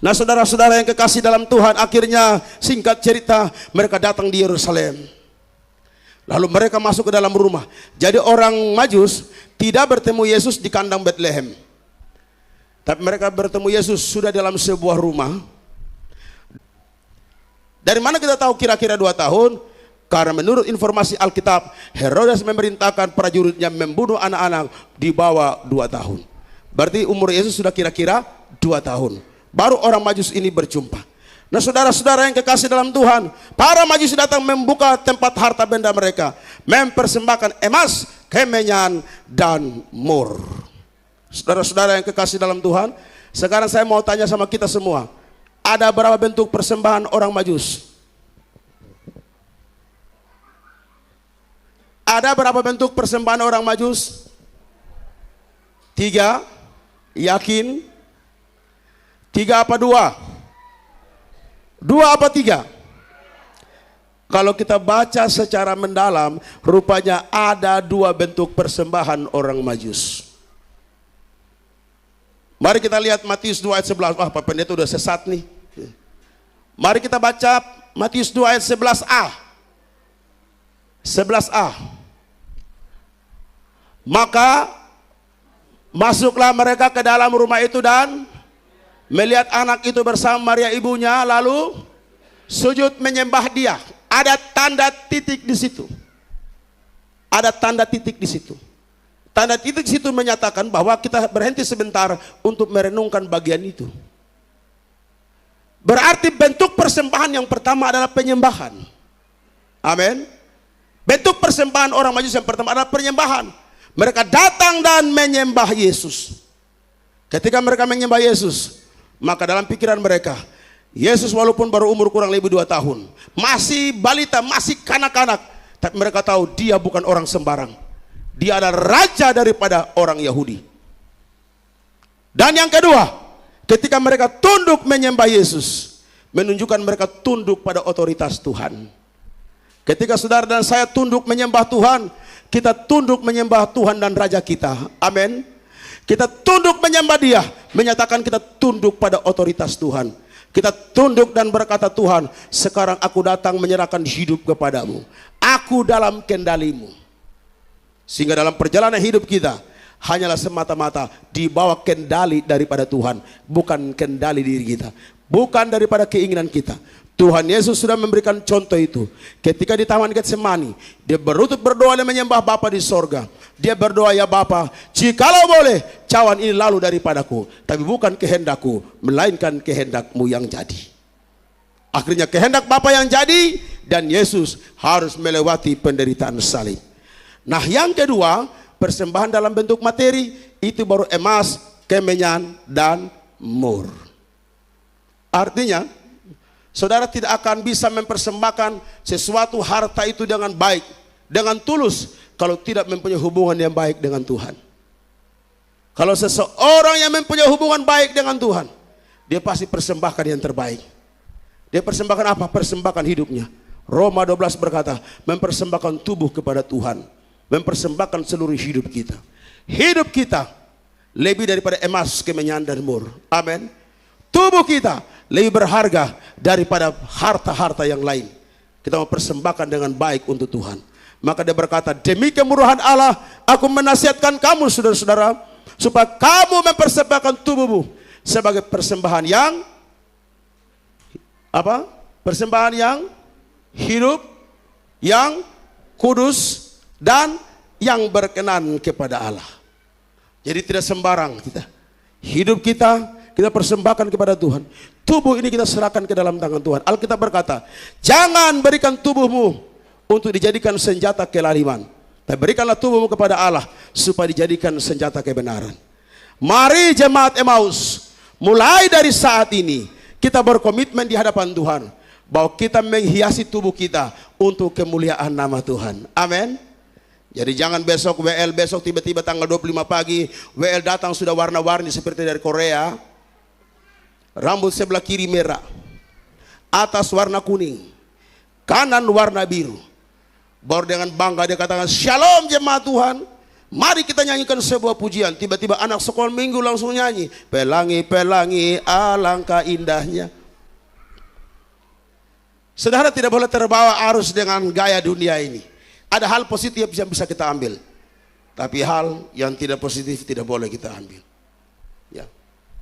[SPEAKER 1] Nah saudara-saudara yang kekasih dalam Tuhan, akhirnya singkat cerita mereka datang di Yerusalem. Lalu mereka masuk ke dalam rumah. Jadi orang Majus tidak bertemu Yesus di kandang Bethlehem, tapi mereka bertemu Yesus sudah dalam sebuah rumah. Dari mana kita tahu kira-kira 2 tahun? Karena menurut informasi Alkitab, Herodes memerintahkan prajuritnya membunuh anak-anak di bawah 2 tahun. Berarti umur Yesus sudah kira-kira 2 tahun. Baru orang Majus ini berjumpa. Nah saudara-saudara yang kekasih dalam Tuhan, para Majusi datang membuka tempat harta benda mereka, mempersembahkan emas, kemenyan, dan mur. Saudara-saudara yang kekasih dalam Tuhan, sekarang saya mau tanya sama kita semua, ada berapa bentuk persembahan orang Majus? Ada berapa bentuk persembahan orang Majus? 3? Yakin? 3 apa 2? 2 apa 3? Kalau kita baca secara mendalam, rupanya ada 2 bentuk persembahan orang Majus. Mari kita lihat Matius 2 ayat 11. Wah, Pak Pendeta udah sesat nih. Mari kita baca Matius 2 ayat 11a. 11a. Maka masuklah mereka ke dalam rumah itu dan melihat anak itu bersama Maria ibunya, lalu sujud menyembah dia. Ada tanda titik di situ. Ada tanda titik di situ. Tanda titik di situ menyatakan bahwa kita berhenti sebentar untuk merenungkan bagian itu. Berarti bentuk persembahan yang pertama adalah penyembahan. Amin. Bentuk persembahan orang Majus yang pertama adalah penyembahan. Mereka datang dan menyembah Yesus. Ketika mereka menyembah Yesus, maka dalam pikiran mereka, Yesus walaupun baru umur kurang lebih 2 tahun, masih balita, masih kanak-kanak, tapi mereka tahu dia bukan orang sembarang. Dia adalah raja daripada orang Yahudi. Dan yang kedua, ketika mereka tunduk menyembah Yesus, menunjukkan mereka tunduk pada otoritas Tuhan. Ketika saudara dan saya tunduk menyembah Tuhan, kita tunduk menyembah Tuhan dan Raja kita. Amin. Kita tunduk menyembah Dia, menyatakan kita tunduk pada otoritas Tuhan. Kita tunduk dan berkata, Tuhan, sekarang aku datang menyerahkan hidup kepadamu. Aku dalam kendalimu. Sehingga dalam perjalanan hidup kita hanyalah semata-mata di bawah kendali daripada Tuhan, bukan kendali diri kita, bukan daripada keinginan kita. Tuhan Yesus sudah memberikan contoh itu. Ketika di Taman Getsemani, dia berlutut berdoa dan menyembah Bapa di sorga. Dia berdoa, ya Bapa, jikalau boleh, cawan ini lalu daripadaku, tapi bukan kehendakku, melainkan kehendakmu yang jadi. Akhirnya kehendak Bapa yang jadi, dan Yesus harus melewati penderitaan salib. Nah yang kedua, persembahan dalam bentuk materi, itu baru emas, kemenyan, dan mur. Artinya, saudara tidak akan bisa mempersembahkan sesuatu harta itu dengan baik, dengan tulus, kalau tidak mempunyai hubungan yang baik dengan Tuhan. Kalau seseorang yang mempunyai hubungan baik dengan Tuhan, dia pasti persembahkan yang terbaik. Dia persembahkan apa? Persembahkan hidupnya. Roma 12 berkata, mempersembahkan tubuh kepada Tuhan, mempersembahkan seluruh hidup kita. Hidup kita lebih daripada emas, kemenyan, dan mur. Amin. Tubuh kita lebih berharga daripada harta-harta yang lain. Kita mempersembahkan dengan baik untuk Tuhan. Maka dia berkata, demi kemurahan Allah, aku menasihatkan kamu saudara-saudara, supaya kamu mempersembahkan tubuhmu sebagai persembahan yang apa? Persembahan yang hidup, yang kudus, dan yang berkenan kepada Allah. Jadi tidak sembarang kita. Hidup kita persembahkan kepada Tuhan. Tubuh ini kita serahkan ke dalam tangan Tuhan. Alkitab berkata, jangan berikan tubuhmu untuk dijadikan senjata kelaliman, tapi berikanlah tubuhmu kepada Allah supaya dijadikan senjata kebenaran. Mari jemaat Emmaus, mulai dari saat ini kita berkomitmen di hadapan Tuhan bahwa kita menghiasi tubuh kita untuk kemuliaan nama Tuhan. Amin. Jadi jangan besok WL, besok tiba-tiba tanggal 25 pagi WL datang sudah warna-warni seperti dari Korea. Rambut sebelah kiri merah, atas warna kuning, kanan warna biru. Baru dengan bangga dia katakan, shalom jemaat Tuhan, Mari kita nyanyikan sebuah pujian. Tiba-tiba anak sekolah minggu langsung nyanyi, pelangi-pelangi alangkah indahnya. Saudara tidak boleh terbawa arus dengan gaya dunia ini. Ada hal positif yang bisa kita ambil, tapi hal yang tidak positif tidak boleh kita ambil. Ya.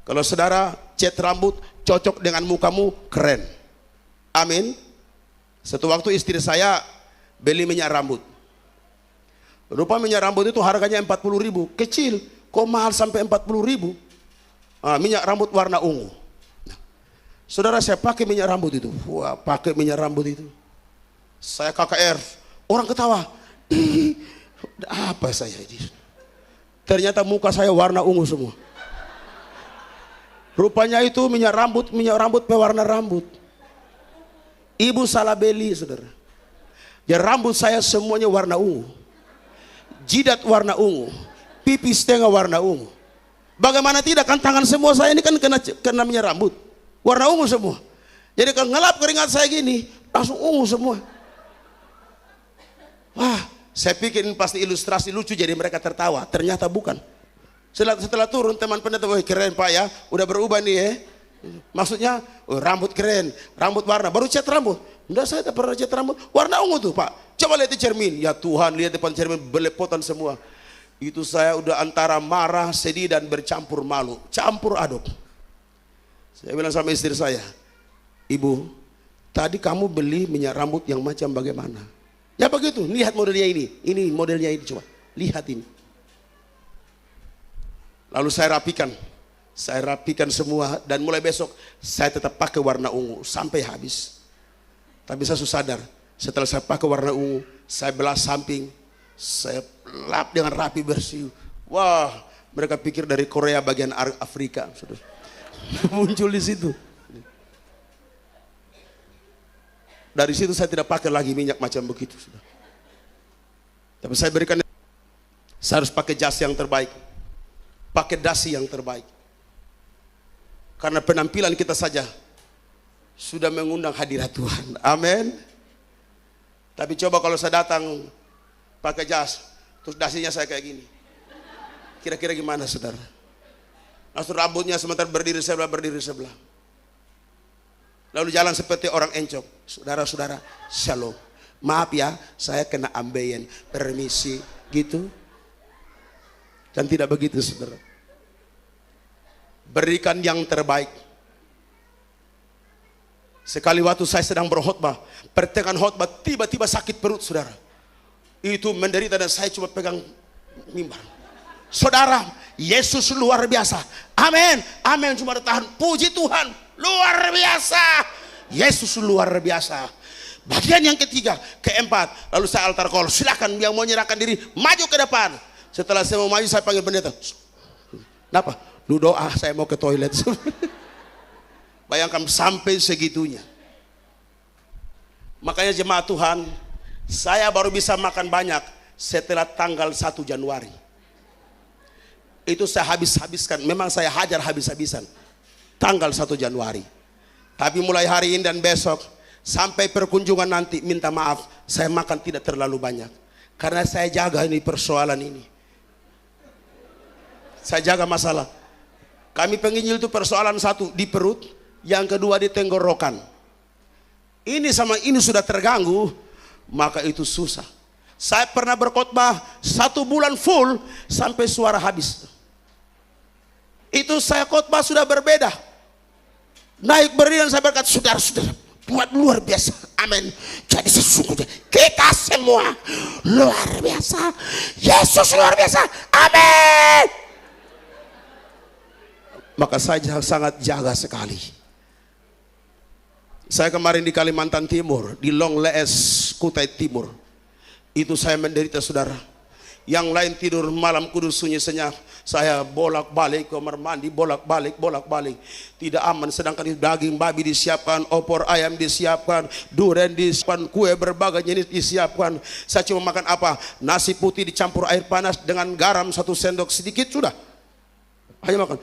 [SPEAKER 1] Kalau saudara cat rambut cocok dengan mukamu, keren. Amin. Satu waktu istri saya beli minyak rambut. Rupa minyak rambut itu harganya 40.000, kecil, kok mahal sampai 40.000? Minyak rambut warna ungu. Nah, saudara, saya pakai minyak rambut itu. Wah, pakai minyak rambut itu. Saya KKR, orang ketawa. Apa saya ini? Ternyata muka saya warna ungu semua. Rupanya itu minyak rambut pewarna rambut. Ibu salah beli, saudara. Ya, rambut saya semuanya warna ungu. Jidat warna ungu, pipi setengah warna ungu. Bagaimana tidak, kan tangan semua saya ini kan kena minyak rambut warna ungu semua. Jadi kalau ngelap keringat saya gini langsung ungu semua. Wah, saya pikir ini pasti ilustrasi lucu jadi mereka tertawa. Ternyata bukan. Setelah turun teman pendeta, wah keren Pak ya, udah berubah nih ya. Maksudnya rambut keren, rambut warna, baru cat rambut. Enggak, saya tak pernah cat rambut warna ungu tuh Pak. Coba lihat di cermin. Ya Tuhan, lihat depan cermin belepotan semua. Itu saya udah antara marah, sedih dan bercampur malu, campur aduk. Saya bilang sama istri saya, Ibu, tadi kamu beli minyak rambut yang macam bagaimana? Ya begitu, lihat modelnya ini modelnya ini, coba lihat ini. Lalu saya rapikan semua, dan mulai besok saya tetap pakai warna ungu sampai habis. Tapi saya sadar, setelah saya pakai warna ungu, saya belah samping, saya lap dengan rapi bersih. Wah, mereka pikir dari Korea bagian Afrika, saudara. Muncul di situ. Dari situ saya tidak pakai lagi minyak macam begitu, saudara. Tapi saya berikan, saya harus pakai jas yang terbaik, pakai dasi yang terbaik. Karena penampilan kita saja sudah mengundang hadirat Tuhan. Amin. Tapi coba kalau saya datang pakai jas, terus dasinya saya kayak gini, kira-kira gimana saudara? Langsung rambutnya sebentar berdiri sebelah. Lalu jalan seperti orang encok. Saudara-saudara, shalom. Maaf ya, saya kena ambeien, permisi, gitu. Dan tidak begitu saudara. Berikan yang terbaik. Sekali waktu saya sedang berkhotbah, pertengahan khotbah tiba-tiba sakit perut saudara. Itu menderita dan saya cuma pegang mimbar. Saudara, Yesus luar biasa. Amin, amin, cuma tahan. Puji Tuhan, luar biasa. Yesus luar biasa. Bagian yang ketiga, keempat, lalu saya altar call. Silakan yang mau menyerahkan diri maju ke depan. Setelah saya mau maju, saya panggil pendeta. Kenapa? Lu doa, saya mau ke toilet. Bayangkan sampai segitunya. Makanya jemaat Tuhan, saya baru bisa makan banyak setelah tanggal 1 Januari. Itu saya habis-habiskan, memang saya hajar habis-habisan. Tanggal 1 Januari. Tapi mulai hari ini dan besok, sampai perkunjungan nanti, minta maaf, saya makan tidak terlalu banyak. Karena saya jaga ini persoalan ini. Saya jaga masalah. Kami penginjil itu persoalan satu di perut, yang kedua di tenggorokan. Ini sama ini sudah terganggu, maka itu susah. Saya pernah berkhotbah 1 bulan full sampai suara habis. Itu saya khotbah sudah berbeda. Naik berdiri dan saya berkata, saudara-saudara, Tuhan luar biasa. Amin. Jadi sesungguhnya kita semua luar biasa. Yesus luar biasa. Amin. Maka saya sangat jaga sekali. Saya kemarin di Kalimantan Timur, di Long Lees, Kutai Timur. Itu saya menderita saudara. Yang lain tidur malam kudus sunyi senyap. Saya bolak-balik kamar mandi, bolak-balik. Tidak aman, sedangkan itu daging babi disiapkan, opor ayam disiapkan, durian disiapkan, kue berbagai jenis disiapkan. Saya cuma makan apa? Nasi putih dicampur air panas dengan garam 1 sendok sedikit sudah. Hanya makan.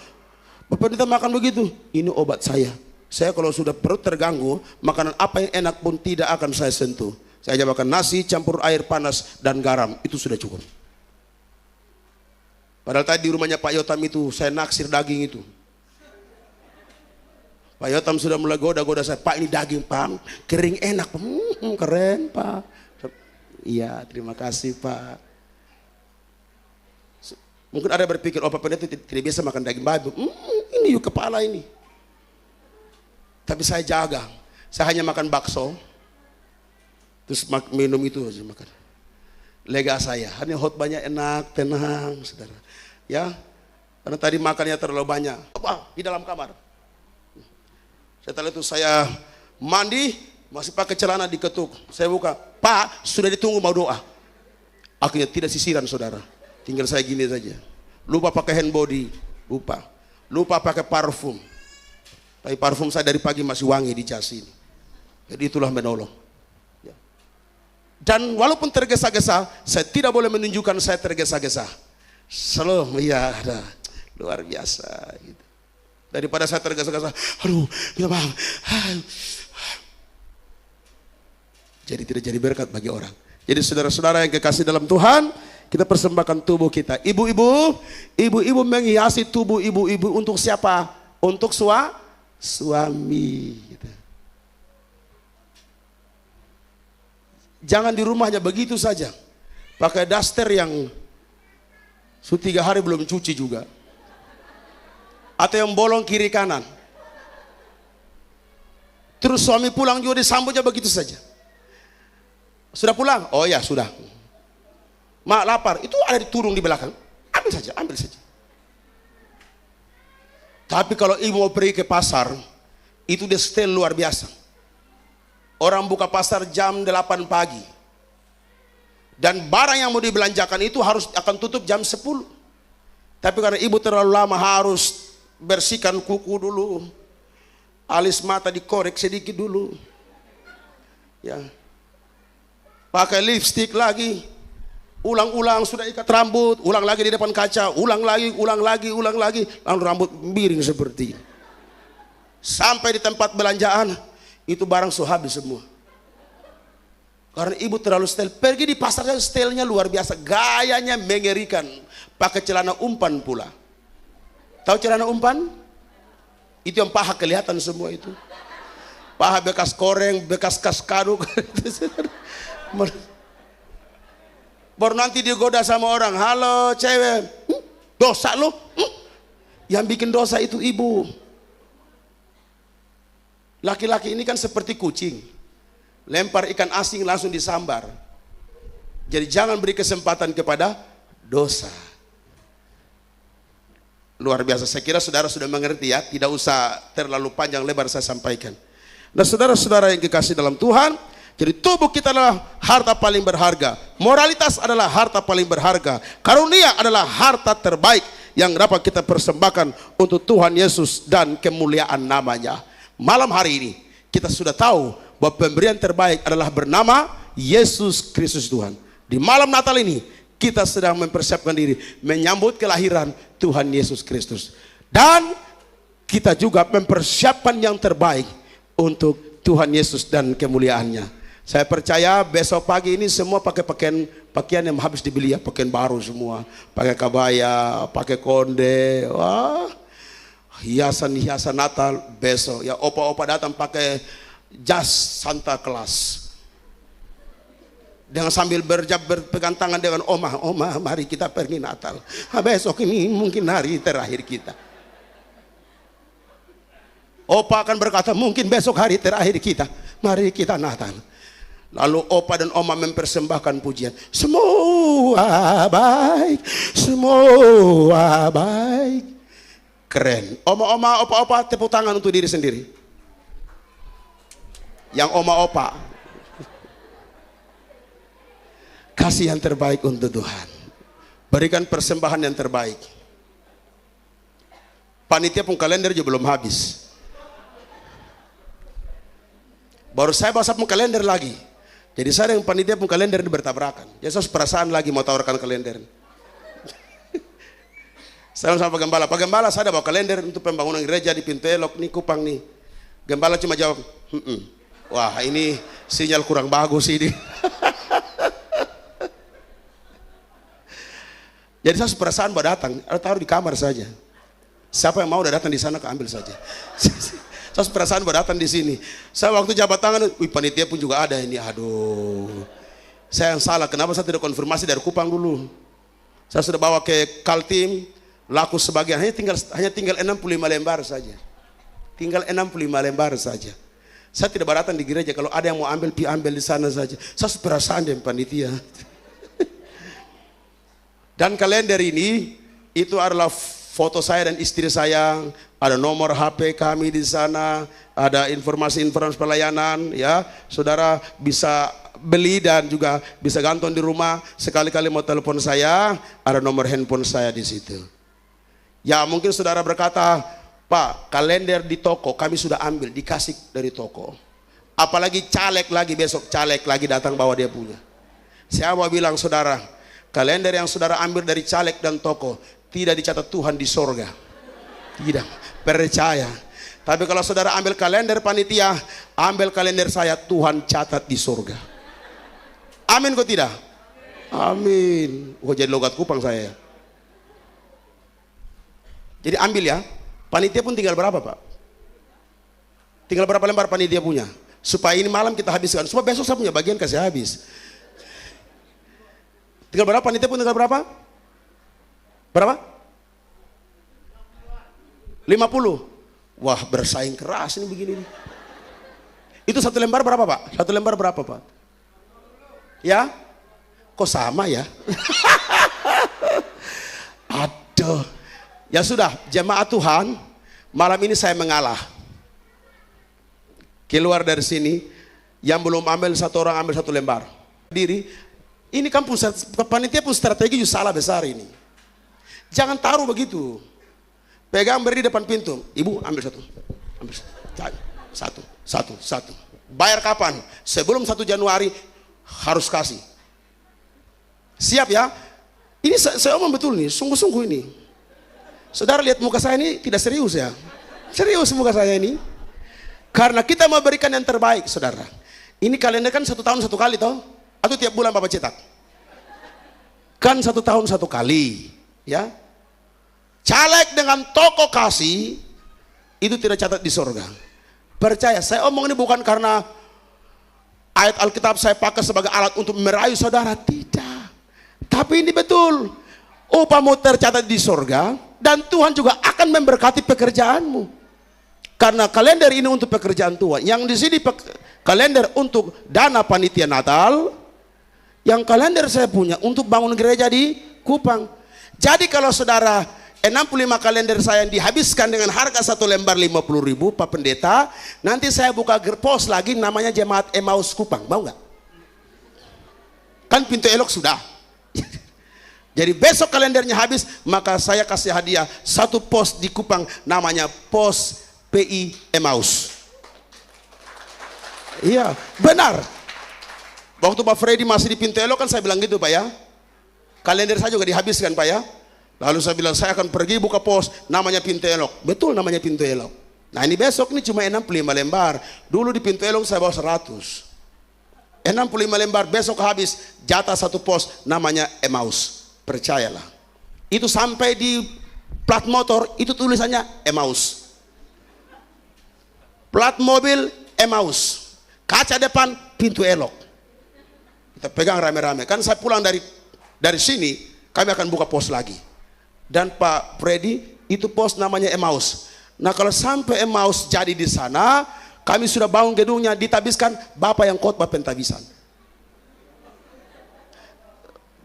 [SPEAKER 1] Bapak kita makan begitu. Ini obat saya. Saya kalau sudah perut terganggu, makanan apa yang enak pun tidak akan saya sentuh. Saya hanya makan nasi campur air panas dan garam, itu sudah cukup. Padahal tadi di rumahnya Pak Yotam itu saya naksir daging itu. Pak Yotam sudah mulai goda-goda saya, Pak ini daging Pak, kering enak, keren Pak. Iya terima kasih Pak. Mungkin ada berpikir, oh Pak Pendeta tidak biasa makan daging babi. Ini yuk kepala ini. Tapi saya jaga, saya hanya makan bakso, terus minum itu aja makan. Lega saya, hanya khotbahnya enak, tenang saudara. Ya, karena tadi makannya terlalu banyak. Apa? Di dalam kamar. Setelah itu saya mandi, masih pakai celana diketuk. Saya buka, Pak sudah ditunggu mau doa. Akhirnya tidak sisiran saudara, tinggal saya gini saja. Lupa pakai hand body, lupa pakai parfum. Tapi parfum saya dari pagi masih wangi di jas ini. Jadi itulah menolong. Ya. Dan walaupun tergesa-gesa, saya tidak boleh menunjukkan saya tergesa-gesa. Selalu, ya ada luar biasa. Gitu. Daripada saya tergesa-gesa, aduh, minta maaf. Jadi tidak jadi berkat bagi orang. Jadi saudara-saudara yang kekasih dalam Tuhan, kita persembahkan tubuh kita. Ibu-ibu menghiasi tubuh ibu-ibu untuk siapa? Untuk suami. Gitu. Jangan di rumahnya begitu saja. Pakai daster yang 3 hari belum cuci juga. Atau yang bolong kiri kanan. Terus suami pulang juga disambutnya begitu saja. Sudah pulang? Oh ya sudah. Mak lapar, itu ada turun di belakang. Ambil saja. Tapi kalau ibu mau pergi ke pasar, itu dia setel luar biasa. Orang buka pasar jam 8 pagi. Dan barang yang mau dibelanjakan itu harus akan tutup jam 10. Tapi karena ibu terlalu lama harus bersihkan kuku dulu, alis mata dikorek sedikit dulu, ya, pakai lipstick lagi, ulang-ulang sudah ikat rambut, ulang lagi di depan kaca, ulang lagi, lalu rambut miring seperti ini. Sampai di tempat belanjaan itu barang sudah habis semua. Karena ibu terlalu setel, pergi di pasar setelnya luar biasa, gayanya mengerikan, pakai celana umpan pula. Tahu celana umpan? Itu yang paha kelihatan semua itu. Paha bekas koreng, bekas kaskado. Baru nanti digoda sama orang, halo cewek, dosa lo. Yang bikin dosa itu ibu. Laki-laki ini kan seperti kucing, lempar ikan asing langsung disambar. Jadi jangan beri kesempatan kepada dosa. Luar biasa, saya kira saudara sudah mengerti ya, tidak usah terlalu panjang lebar saya sampaikan. Nah saudara-saudara yang dikasih dalam Tuhan, jadi tubuh kita adalah harta paling berharga, moralitas adalah harta paling berharga, karunia adalah harta terbaik yang dapat kita persembahkan untuk Tuhan Yesus dan kemuliaan namanya. Malam hari ini kita sudah tahu bahwa pemberian terbaik adalah bernama Yesus Kristus Tuhan. Di malam Natal ini kita sedang mempersiapkan diri menyambut kelahiran Tuhan Yesus Kristus. Dan kita juga mempersiapkan yang terbaik untuk Tuhan Yesus dan kemuliaannya. Saya percaya besok pagi ini semua pakai pakaian yang habis dibeli ya, pakaian baru semua. Pakai kabaya, pakai konde, wah, hiasan-hiasan Natal besok. Ya opa-opa datang pakai jas Santa Claus. Dengan sambil berpegang tangan dengan oma, mari kita pergi Natal. Besok ini mungkin hari terakhir kita. Opa akan berkata, mungkin besok hari terakhir kita, mari kita Natal. Lalu opa dan oma mempersembahkan pujian, semua baik, semua baik. Keren. Oma-oma, opa-opa tepuk tangan untuk diri sendiri. Yang oma-opa, kasih yang terbaik untuk Tuhan. Berikan persembahan yang terbaik. Panitia pun kalender juga belum habis. Baru saya bawa pun kalender lagi. Jadi saya dengan panitia pun kalender ini bertabrakan. Jadi saya perasaan lagi mau tawarkan kalender. Saya sama Pak Gembala. Pak Gembala, saya ada bawa kalender untuk pembangunan gereja di Pintu Elok nih, Kupang nih. Gembala cuma jawab, wah ini sinyal kurang bagus ini. Jadi saya perasaan mau datang, taruh di kamar saja. Siapa yang mau udah datang di sana, keambil saja. Saya perasaan mau datang di sini. Saya waktu jabat tangan, wih panitia pun juga ada ini. Aduh, saya yang salah. Kenapa saya tidak konfirmasi dari Kupang dulu? Saya sudah bawa ke Kaltim, laku sebagian. Hanya tinggal 65 lembar saja. Tinggal 65 lembar saja. Saya tidak datang di gereja. Kalau ada yang mau ambil, ambil di sana saja. Saya perasaan dengan panitia. Dan kalender ini itu adalah foto saya dan istri saya, ada nomor HP kami di sana, ada informasi-informasi pelayanan, ya. Saudara bisa beli dan juga bisa gantung di rumah. Sekali-kali mau telepon saya, ada nomor handphone saya di situ. Ya, mungkin saudara berkata, Pak, kalender di toko kami sudah ambil, dikasih dari toko. Apalagi caleg lagi, besok caleg lagi datang bawa dia punya. Saya mau bilang saudara, kalender yang saudara ambil dari caleg dan toko tidak dicatat Tuhan di sorga. Tidak, percaya. Tapi kalau saudara ambil kalender panitia, ambil kalender saya, Tuhan catat di sorga. Amin kok tidak? Amin. Oh, jadi logat Kupang saya. Jadi ambil ya. Panitia pun tinggal berapa Pak? Tinggal berapa lembar panitia punya? Supaya ini malam kita habiskan. Supaya besok saya punya bagian kasih habis. Tinggal berapa panitia pun tinggal berapa? Berapa? 50. Wah, bersaing keras ini begini nih. Itu satu lembar berapa Pak? Satu lembar berapa Pak? Ya? Kok sama ya? Aduh. Ya sudah, jemaat Tuhan, malam ini saya mengalah. Keluar dari sini, yang belum ambil satu orang ambil satu lembar. Diri, ini kan panitia pun strategi juga salah besar ini. Jangan taruh begitu. Pegang beri di depan pintu. Ibu ambil satu. Ambil satu. Bayar kapan? Sebelum 1 Januari harus kasih. Siap ya? Ini saya omong betul nih, sungguh-sungguh ini. Saudara lihat muka saya ini tidak serius ya. Serius muka saya ini. Karena kita mau berikan yang terbaik saudara. Ini kalender kan 1 tahun 1 kali toh? Atau tiap bulan Bapak cetak? Kan 1 tahun 1 kali. Ya. Caleg dengan toko kasih itu tidak catat di surga. Percaya, saya omong ini bukan karena ayat Alkitab saya pakai sebagai alat untuk merayu saudara, tidak. Tapi ini betul. Upahmu tercatat di surga dan Tuhan juga akan memberkati pekerjaanmu. Karena kalender ini untuk pekerjaan Tuhan. Yang di sini kalender untuk dana panitia Natal, yang kalender saya punya untuk bangun gereja di Kupang. Jadi kalau saudara 65 kalender saya yang dihabiskan dengan harga 1 lembar 50.000 Pak Pendeta, nanti saya buka pos lagi namanya Jemaat Emmaus Kupang, mau nggak? Kan pintu elok sudah. Jadi besok kalendernya habis, maka saya kasih hadiah 1 pos di Kupang namanya pos PI Emmaus. Iya, benar. Waktu Pak Freddy masih di pintu elok kan saya bilang gitu Pak ya. Kalender saya juga dihabiskan Pak ya. Lalu saya bilang saya akan pergi buka pos namanya pintu elok. Betul namanya pintu elok. Nah ini besok ini cuma 65 lembar. Dulu di pintu elok saya bawa 100. 65 lembar besok habis, jatah 1 pos namanya Emmaus. Percayalah. Itu sampai di plat motor itu tulisannya Emmaus. Plat mobil Emmaus. Kaca depan pintu elok. Kita pegang rame-rame. Kan saya pulang dari sini, kami akan buka pos lagi. Dan Pak Freddy itu pos namanya Emmaus. Nah kalau sampai Emmaus jadi di sana, kami sudah bangun gedungnya, ditabiskan Bapak yang khotbah pentabisan.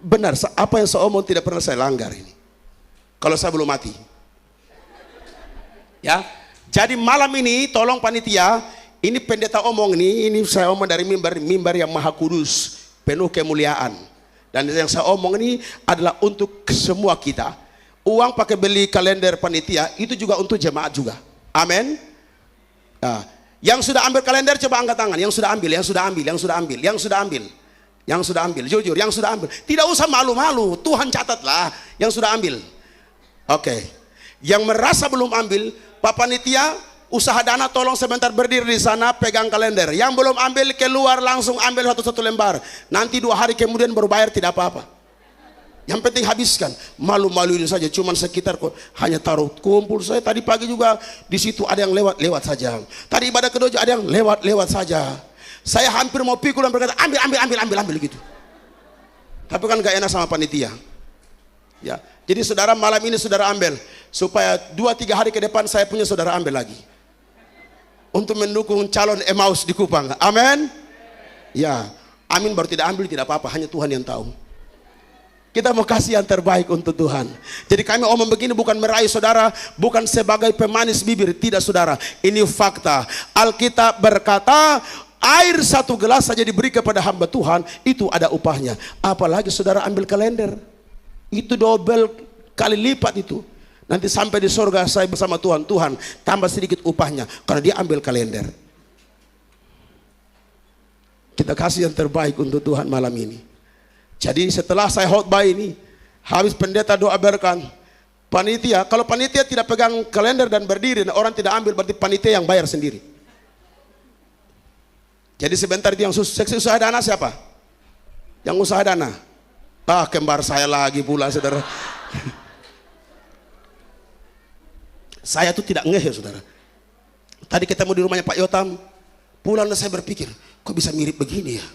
[SPEAKER 1] Benar, apa yang saya omong tidak pernah saya langgar ini. Kalau saya belum mati. Ya, jadi malam ini tolong panitia, ini pendeta omong ini saya omong dari mimbar yang maha kudus, penuh kemuliaan. Dan yang saya omong ini adalah untuk semua kita. Uang pakai beli kalender panitia itu juga untuk jemaat juga. Amin. Nah, yang sudah ambil kalender coba angkat tangan. Yang sudah ambil, yang sudah ambil, yang sudah ambil, yang sudah ambil, yang sudah ambil. Jujur, yang sudah ambil. Tidak usah malu-malu. Tuhan catatlah yang sudah ambil. Oke. Yang merasa belum ambil, Pak Panitia, usaha dana tolong sebentar berdiri di sana, pegang kalender. Yang belum ambil keluar langsung ambil satu lembar. Nanti 2 hari kemudian baru bayar tidak apa-apa. Yang penting habiskan. Malu-maluin saja, cuman sekitar kok hanya taruh kumpul. Saya tadi pagi juga di situ ada yang lewat saja. Tadi ibadah ke dojo ada yang lewat saja. Saya hampir mau pikul dan berkata ambil gitu. Tapi kan gak enak sama panitia. Ya, jadi saudara malam ini saudara ambil supaya 2-3 hari ke depan saya punya saudara ambil lagi untuk mendukung calon Emmaus di Kupang. Amin. Ya, amin baru tidak ambil tidak apa-apa, hanya Tuhan yang tahu. Kita mau kasih yang terbaik untuk Tuhan. Jadi kami omong begini bukan meraih saudara, bukan sebagai pemanis bibir, tidak saudara. Ini fakta. Alkitab berkata, air 1 gelas saja diberi kepada hamba Tuhan, itu ada upahnya. Apalagi saudara ambil kalender, itu double kali lipat itu. Nanti sampai di surga saya bersama Tuhan, Tuhan tambah sedikit upahnya karena dia ambil kalender. Kita kasih yang terbaik untuk Tuhan malam ini. Jadi setelah saya khotbah ini, habis pendeta doa berkat, panitia, kalau panitia tidak pegang kalender dan berdiri, dan orang tidak ambil, berarti panitia yang bayar sendiri. Jadi sebentar itu yang seksi usaha dana siapa? Yang usaha dana? Ah, kembar saya lagi pula saudara. Saya tuh tidak ngeh ya saudara. Tadi ketemu di rumahnya Pak Yotam, pulang saya berpikir, kok bisa mirip begini ya?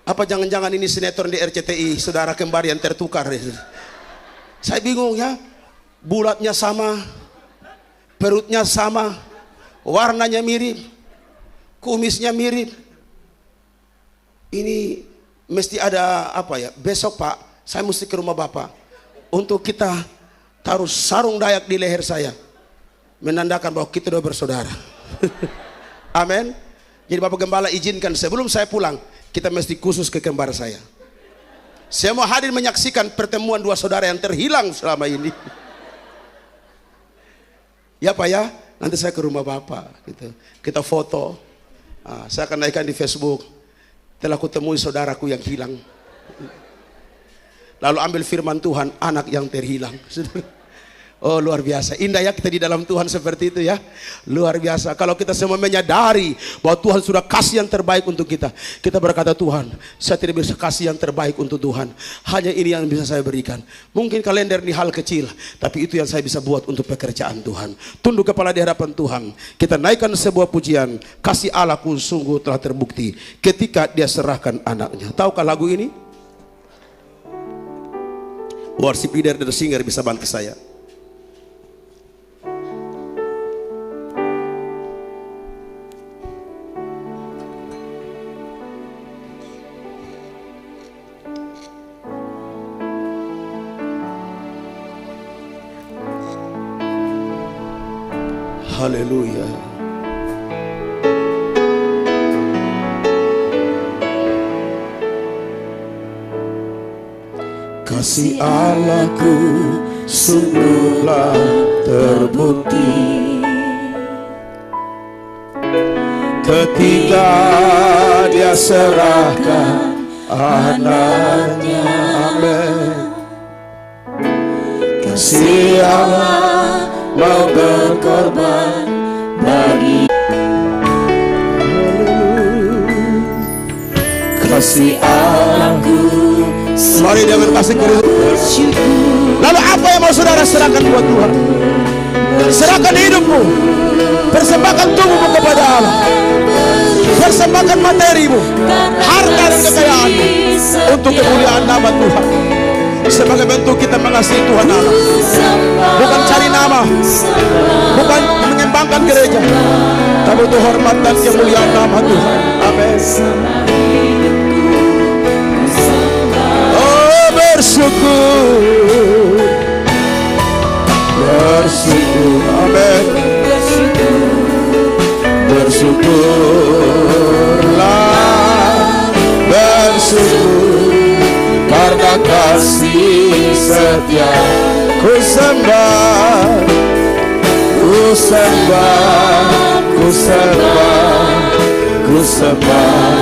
[SPEAKER 1] Apa jangan-jangan ini sinetron di RCTI, saudara kembar yang tertukar? Saya bingung ya, bulatnya sama, perutnya sama, warnanya mirip, kumisnya mirip. Ini mesti ada apa ya? Besok Pak, saya mesti ke rumah Bapak untuk kita taruh sarung Dayak di leher saya, menandakan bahwa kita sudah bersaudara. Amin. Jadi Bapak Gembala izinkan sebelum saya pulang, kita mesti khusus ke kembar saya. Saya mau hadir menyaksikan pertemuan 2 saudara yang terhilang selama ini. Ya Pak ya, nanti saya ke rumah Bapak gitu. Kita foto. Saya akan naikkan di Facebook. Telah kutemui saudaraku yang hilang. Lalu ambil firman Tuhan, anak yang terhilang. Oh luar biasa, indah ya kita di dalam Tuhan seperti itu ya. Luar biasa, kalau kita semua menyadari bahwa Tuhan sudah kasih yang terbaik untuk kita. Kita berkata, Tuhan saya tidak bisa kasih yang terbaik untuk Tuhan, hanya ini yang bisa saya berikan. Mungkin kalender ini hal kecil, tapi itu yang saya bisa buat untuk pekerjaan Tuhan. Tunduk kepala di hadapan Tuhan. Kita naikkan sebuah pujian, kasih Allahku sungguh telah terbukti ketika dia serahkan anaknya. Tahukah lagu ini? Worship leader dan singer bisa bantu saya. Haleluya. Kasih Allahku sungguhlah terbukti ketika dia serahkan anaknya. Amin. Kasih Allah mau berkorban bagi. Kasih Allahku. Mari dengan kasih Kristus. Lalu apa yang mau saudara serahkan buat Tuhan? Serahkan hidupmu, persembahkan tubuhmu kepada Allah, persembahkan materimu, harta dan kekayaanmu untuk kemuliaan nama Tuhan. Sebagai bentuk kita mengasihi Tuhan Allah, bukan cari nama, bukan mengembangkan gereja, tapi untuk hormat dan kemuliaan nama Tuhan. Amin. Oh bersyukur, bersyukur, amin. Bersyukurlah, bersyukur karena kasih setia. Ku sembah, ku sembah, ku sembah, ku sembah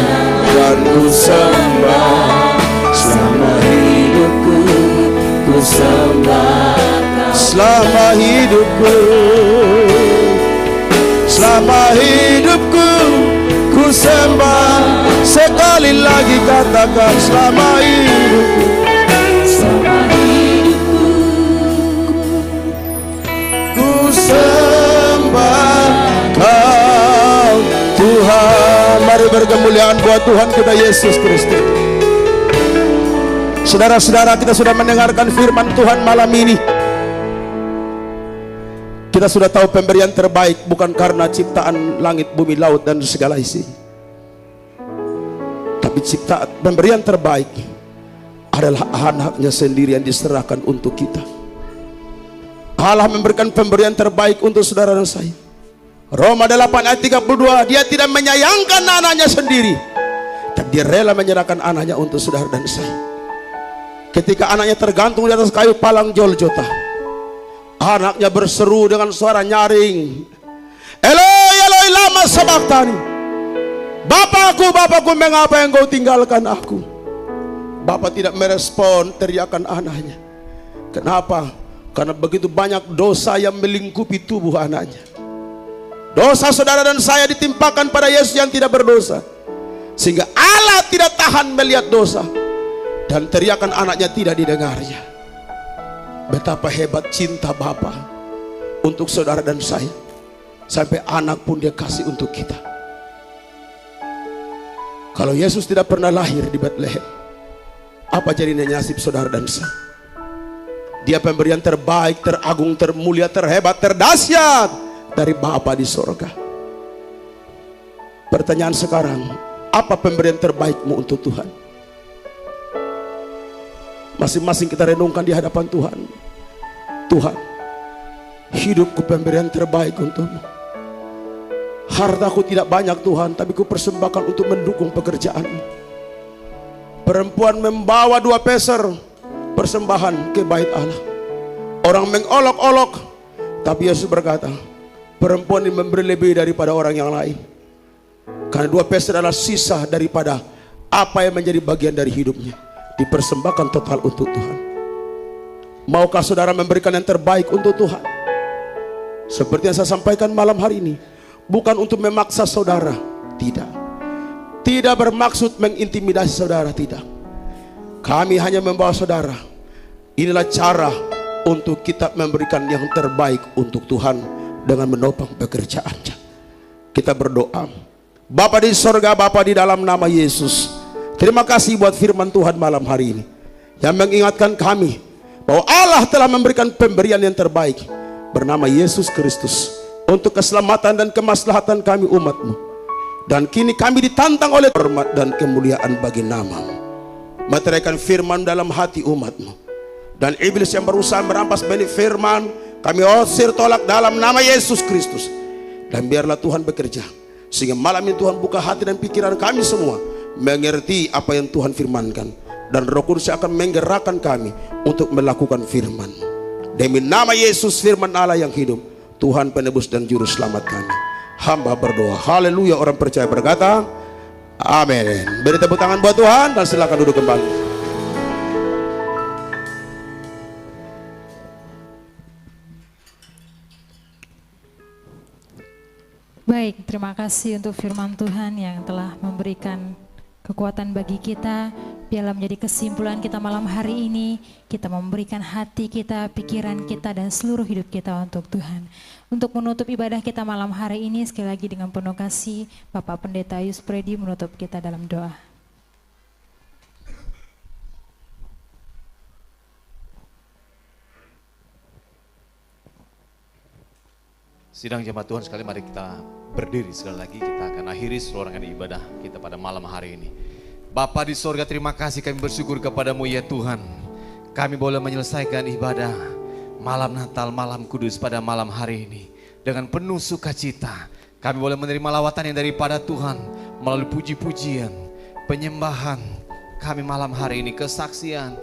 [SPEAKER 1] dan ku sembah selama hidupku. Ku sembah selama hidupku, selama hidupku. Ku sembah, sekali lagi katakan selama hidupku. Mari berkemuliaan buat Tuhan kita Yesus Kristus. Saudara-saudara, kita sudah mendengarkan firman Tuhan malam ini. Kita sudah tahu pemberian terbaik bukan karena ciptaan langit, bumi, laut dan segala isi, tapi pemberian terbaik adalah anaknya sendiri yang diserahkan untuk kita. Allah memberikan pemberian terbaik untuk saudara dan saya. Roma 8 ayat 32, dia tidak menyayangkan anaknya sendiri, tapi dia rela menyerahkan anaknya untuk saudara dan saya. Ketika anaknya tergantung di atas kayu palang Golgota, anaknya berseru dengan suara nyaring, Eloi, Eloi, lama sabachthani. Bapakku, Bapakku, mengapa engkau tinggalkan aku? Bapak tidak merespon teriakan anaknya. Kenapa? Karena begitu banyak dosa yang melingkupi tubuh anaknya. Dosa saudara dan saya ditimpakan pada Yesus yang tidak berdosa, sehingga Allah tidak tahan melihat dosa, dan teriakan anaknya tidak didengarnya. Betapa hebat cinta Bapa untuk saudara dan saya, sampai anak pun dia kasih untuk kita. Kalau Yesus tidak pernah lahir di Bethlehem, apa jadinya nasib saudara dan saya? Dia pemberian terbaik, teragung, termulia, terhebat, terdahsyat dari Bapa di sorga. Pertanyaan sekarang, apa pemberian terbaikmu untuk Tuhan? Masing-masing kita renungkan di hadapan Tuhan. Tuhan, hidupku pemberian terbaik untukmu. Hartaku tidak banyak Tuhan, tapi ku persembahkan untuk mendukung pekerjaanmu. Perempuan membawa 2 peser persembahan ke bait Allah. Orang mengolok-olok, tapi Yesus berkata, perempuan ini memberi lebih daripada orang yang lain, karena 2 peser adalah sisa daripada apa yang menjadi bagian dari hidupnya, dipersembahkan total untuk Tuhan. Maukah saudara memberikan yang terbaik untuk Tuhan? Seperti yang saya sampaikan malam hari ini, bukan untuk memaksa saudara, tidak. Tidak bermaksud mengintimidasi saudara, tidak. Kami hanya membawa saudara. Inilah cara untuk kita memberikan yang terbaik untuk Tuhan dengan menopang pekerjaannya. Kita berdoa. Bapa di sorga, Bapa di dalam nama Yesus, terima kasih buat firman Tuhan malam hari ini, yang mengingatkan kami bahwa Allah telah memberikan pemberian yang terbaik bernama Yesus Kristus untuk keselamatan dan kemaslahatan kami umat-Mu. Dan kini kami ditantang oleh hormat dan kemuliaan bagi nama-Mu. Meteraikan firman dalam hati umat-Mu, dan iblis yang berusaha merampas benih firman kami usir, tolak dalam nama Yesus Kristus. Dan biarlah Tuhan bekerja, sehingga malam ini Tuhan buka hati dan pikiran kami semua mengerti apa yang Tuhan firmankan, dan Roh Kudus akan menggerakkan kami untuk melakukan firman. Demi nama Yesus firman Allah yang hidup, Tuhan penebus dan juru selamat kami, hamba berdoa. Haleluya. Orang percaya berkata amin. Beri tepuk tangan buat Tuhan dan silakan duduk kembali.
[SPEAKER 2] Baik, terima kasih untuk firman Tuhan yang telah memberikan kekuatan bagi kita. Biarlah menjadi kesimpulan kita malam hari ini, kita memberikan hati kita, pikiran kita, dan seluruh hidup kita untuk Tuhan. Untuk menutup ibadah kita malam hari ini, sekali lagi dengan penuh kasih, Bapak Pendeta Yuspredi menutup kita dalam doa.
[SPEAKER 3] Sidang jemaat Tuhan sekali, mari kita berdiri sekali lagi. Kita akan akhiri seluruh rangkaian ibadah kita pada malam hari ini. Bapa di sorga, terima kasih, kami bersyukur kepadamu ya Tuhan. Kami boleh menyelesaikan ibadah malam Natal, malam kudus pada malam hari ini dengan penuh sukacita. Kami boleh menerima lawatan yang daripada Tuhan melalui puji-pujian, penyembahan kami malam hari ini, kesaksian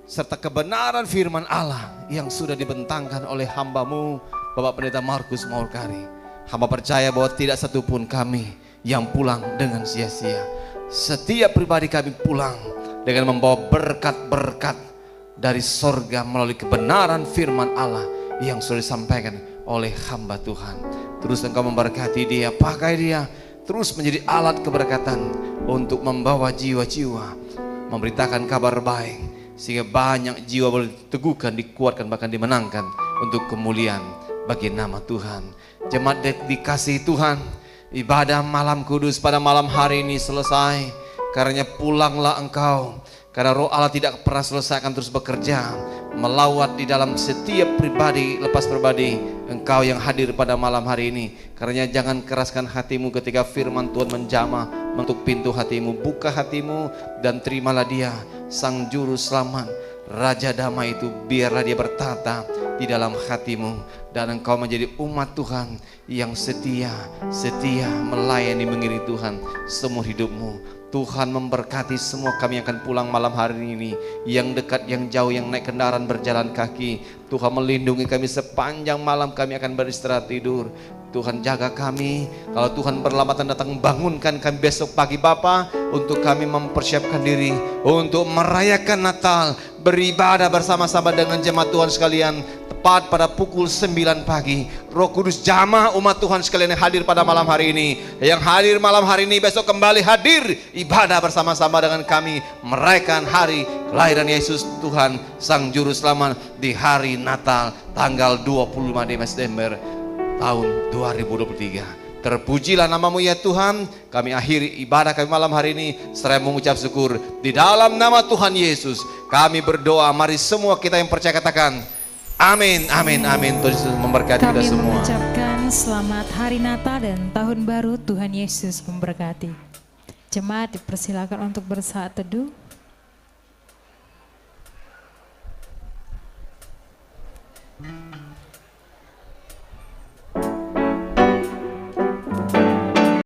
[SPEAKER 3] serta kebenaran firman Allah yang sudah dibentangkan oleh hamba-Mu Bapak Pendeta Markus Maulkari. Hamba percaya bahwa tidak satupun kami yang pulang dengan sia-sia. Setiap pribadi kami pulang dengan membawa berkat-berkat dari sorga melalui kebenaran firman Allah yang sudah disampaikan oleh hamba Tuhan. Terus Engkau memberkati dia, pakai dia terus menjadi alat keberkatan untuk membawa jiwa-jiwa, memberitakan kabar baik, sehingga banyak jiwa boleh diteguhkan, dikuatkan, bahkan dimenangkan untuk kemuliaan bagi nama Tuhan. Jemaat dikasihi Tuhan, Ibadah malam kudus pada malam hari ini selesai. Karena pulanglah engkau. Karena Roh Allah tidak pernah selesai, akan terus bekerja, melawat di dalam setiap pribadi, lepas pribadi. Engkau yang hadir pada malam hari ini. Karena jangan keraskan hatimu ketika firman Tuhan menjamah mengetuk pintu hatimu. Buka hatimu dan terimalah Dia, Sang Juru Selamat, Raja Damai itu. Biarlah Dia bertata di dalam hatimu. Dan engkau menjadi umat Tuhan yang setia melayani, mengiringi Tuhan seumur hidupmu. Tuhan memberkati semua kami yang akan pulang malam hari ini, yang dekat, yang jauh, yang naik kendaraan, berjalan kaki. Tuhan melindungi kami sepanjang malam kami akan beristirahat tidur. Tuhan jaga kami. Kalau Tuhan berlambatan datang, bangunkan kami besok pagi Bapa, untuk kami mempersiapkan diri untuk merayakan Natal, beribadah bersama-sama dengan jemaat Tuhan sekalian. Tepat pada pukul 9 pagi, Roh Kudus jamah umat Tuhan sekalian yang hadir pada malam hari ini. Yang hadir malam hari ini besok kembali hadir ibadah bersama-sama dengan kami, merayakan hari kelahiran Yesus Tuhan Sang Juru Selamat di hari Natal tanggal 25 Desember tahun 2023. Terpujilah namamu ya Tuhan. Kami akhiri ibadah kami malam hari ini seraya mengucap syukur di dalam nama Tuhan Yesus. Kami berdoa, mari semua kita yang percaya katakan amin, amin, amin. Tuhan Yesus memberkati kita
[SPEAKER 2] Kami
[SPEAKER 3] semua.
[SPEAKER 2] mengucapkan selamat hari Natal dan Tahun Baru. Tuhan Yesus memberkati. Jemaat dipersilakan untuk bersaat teduh.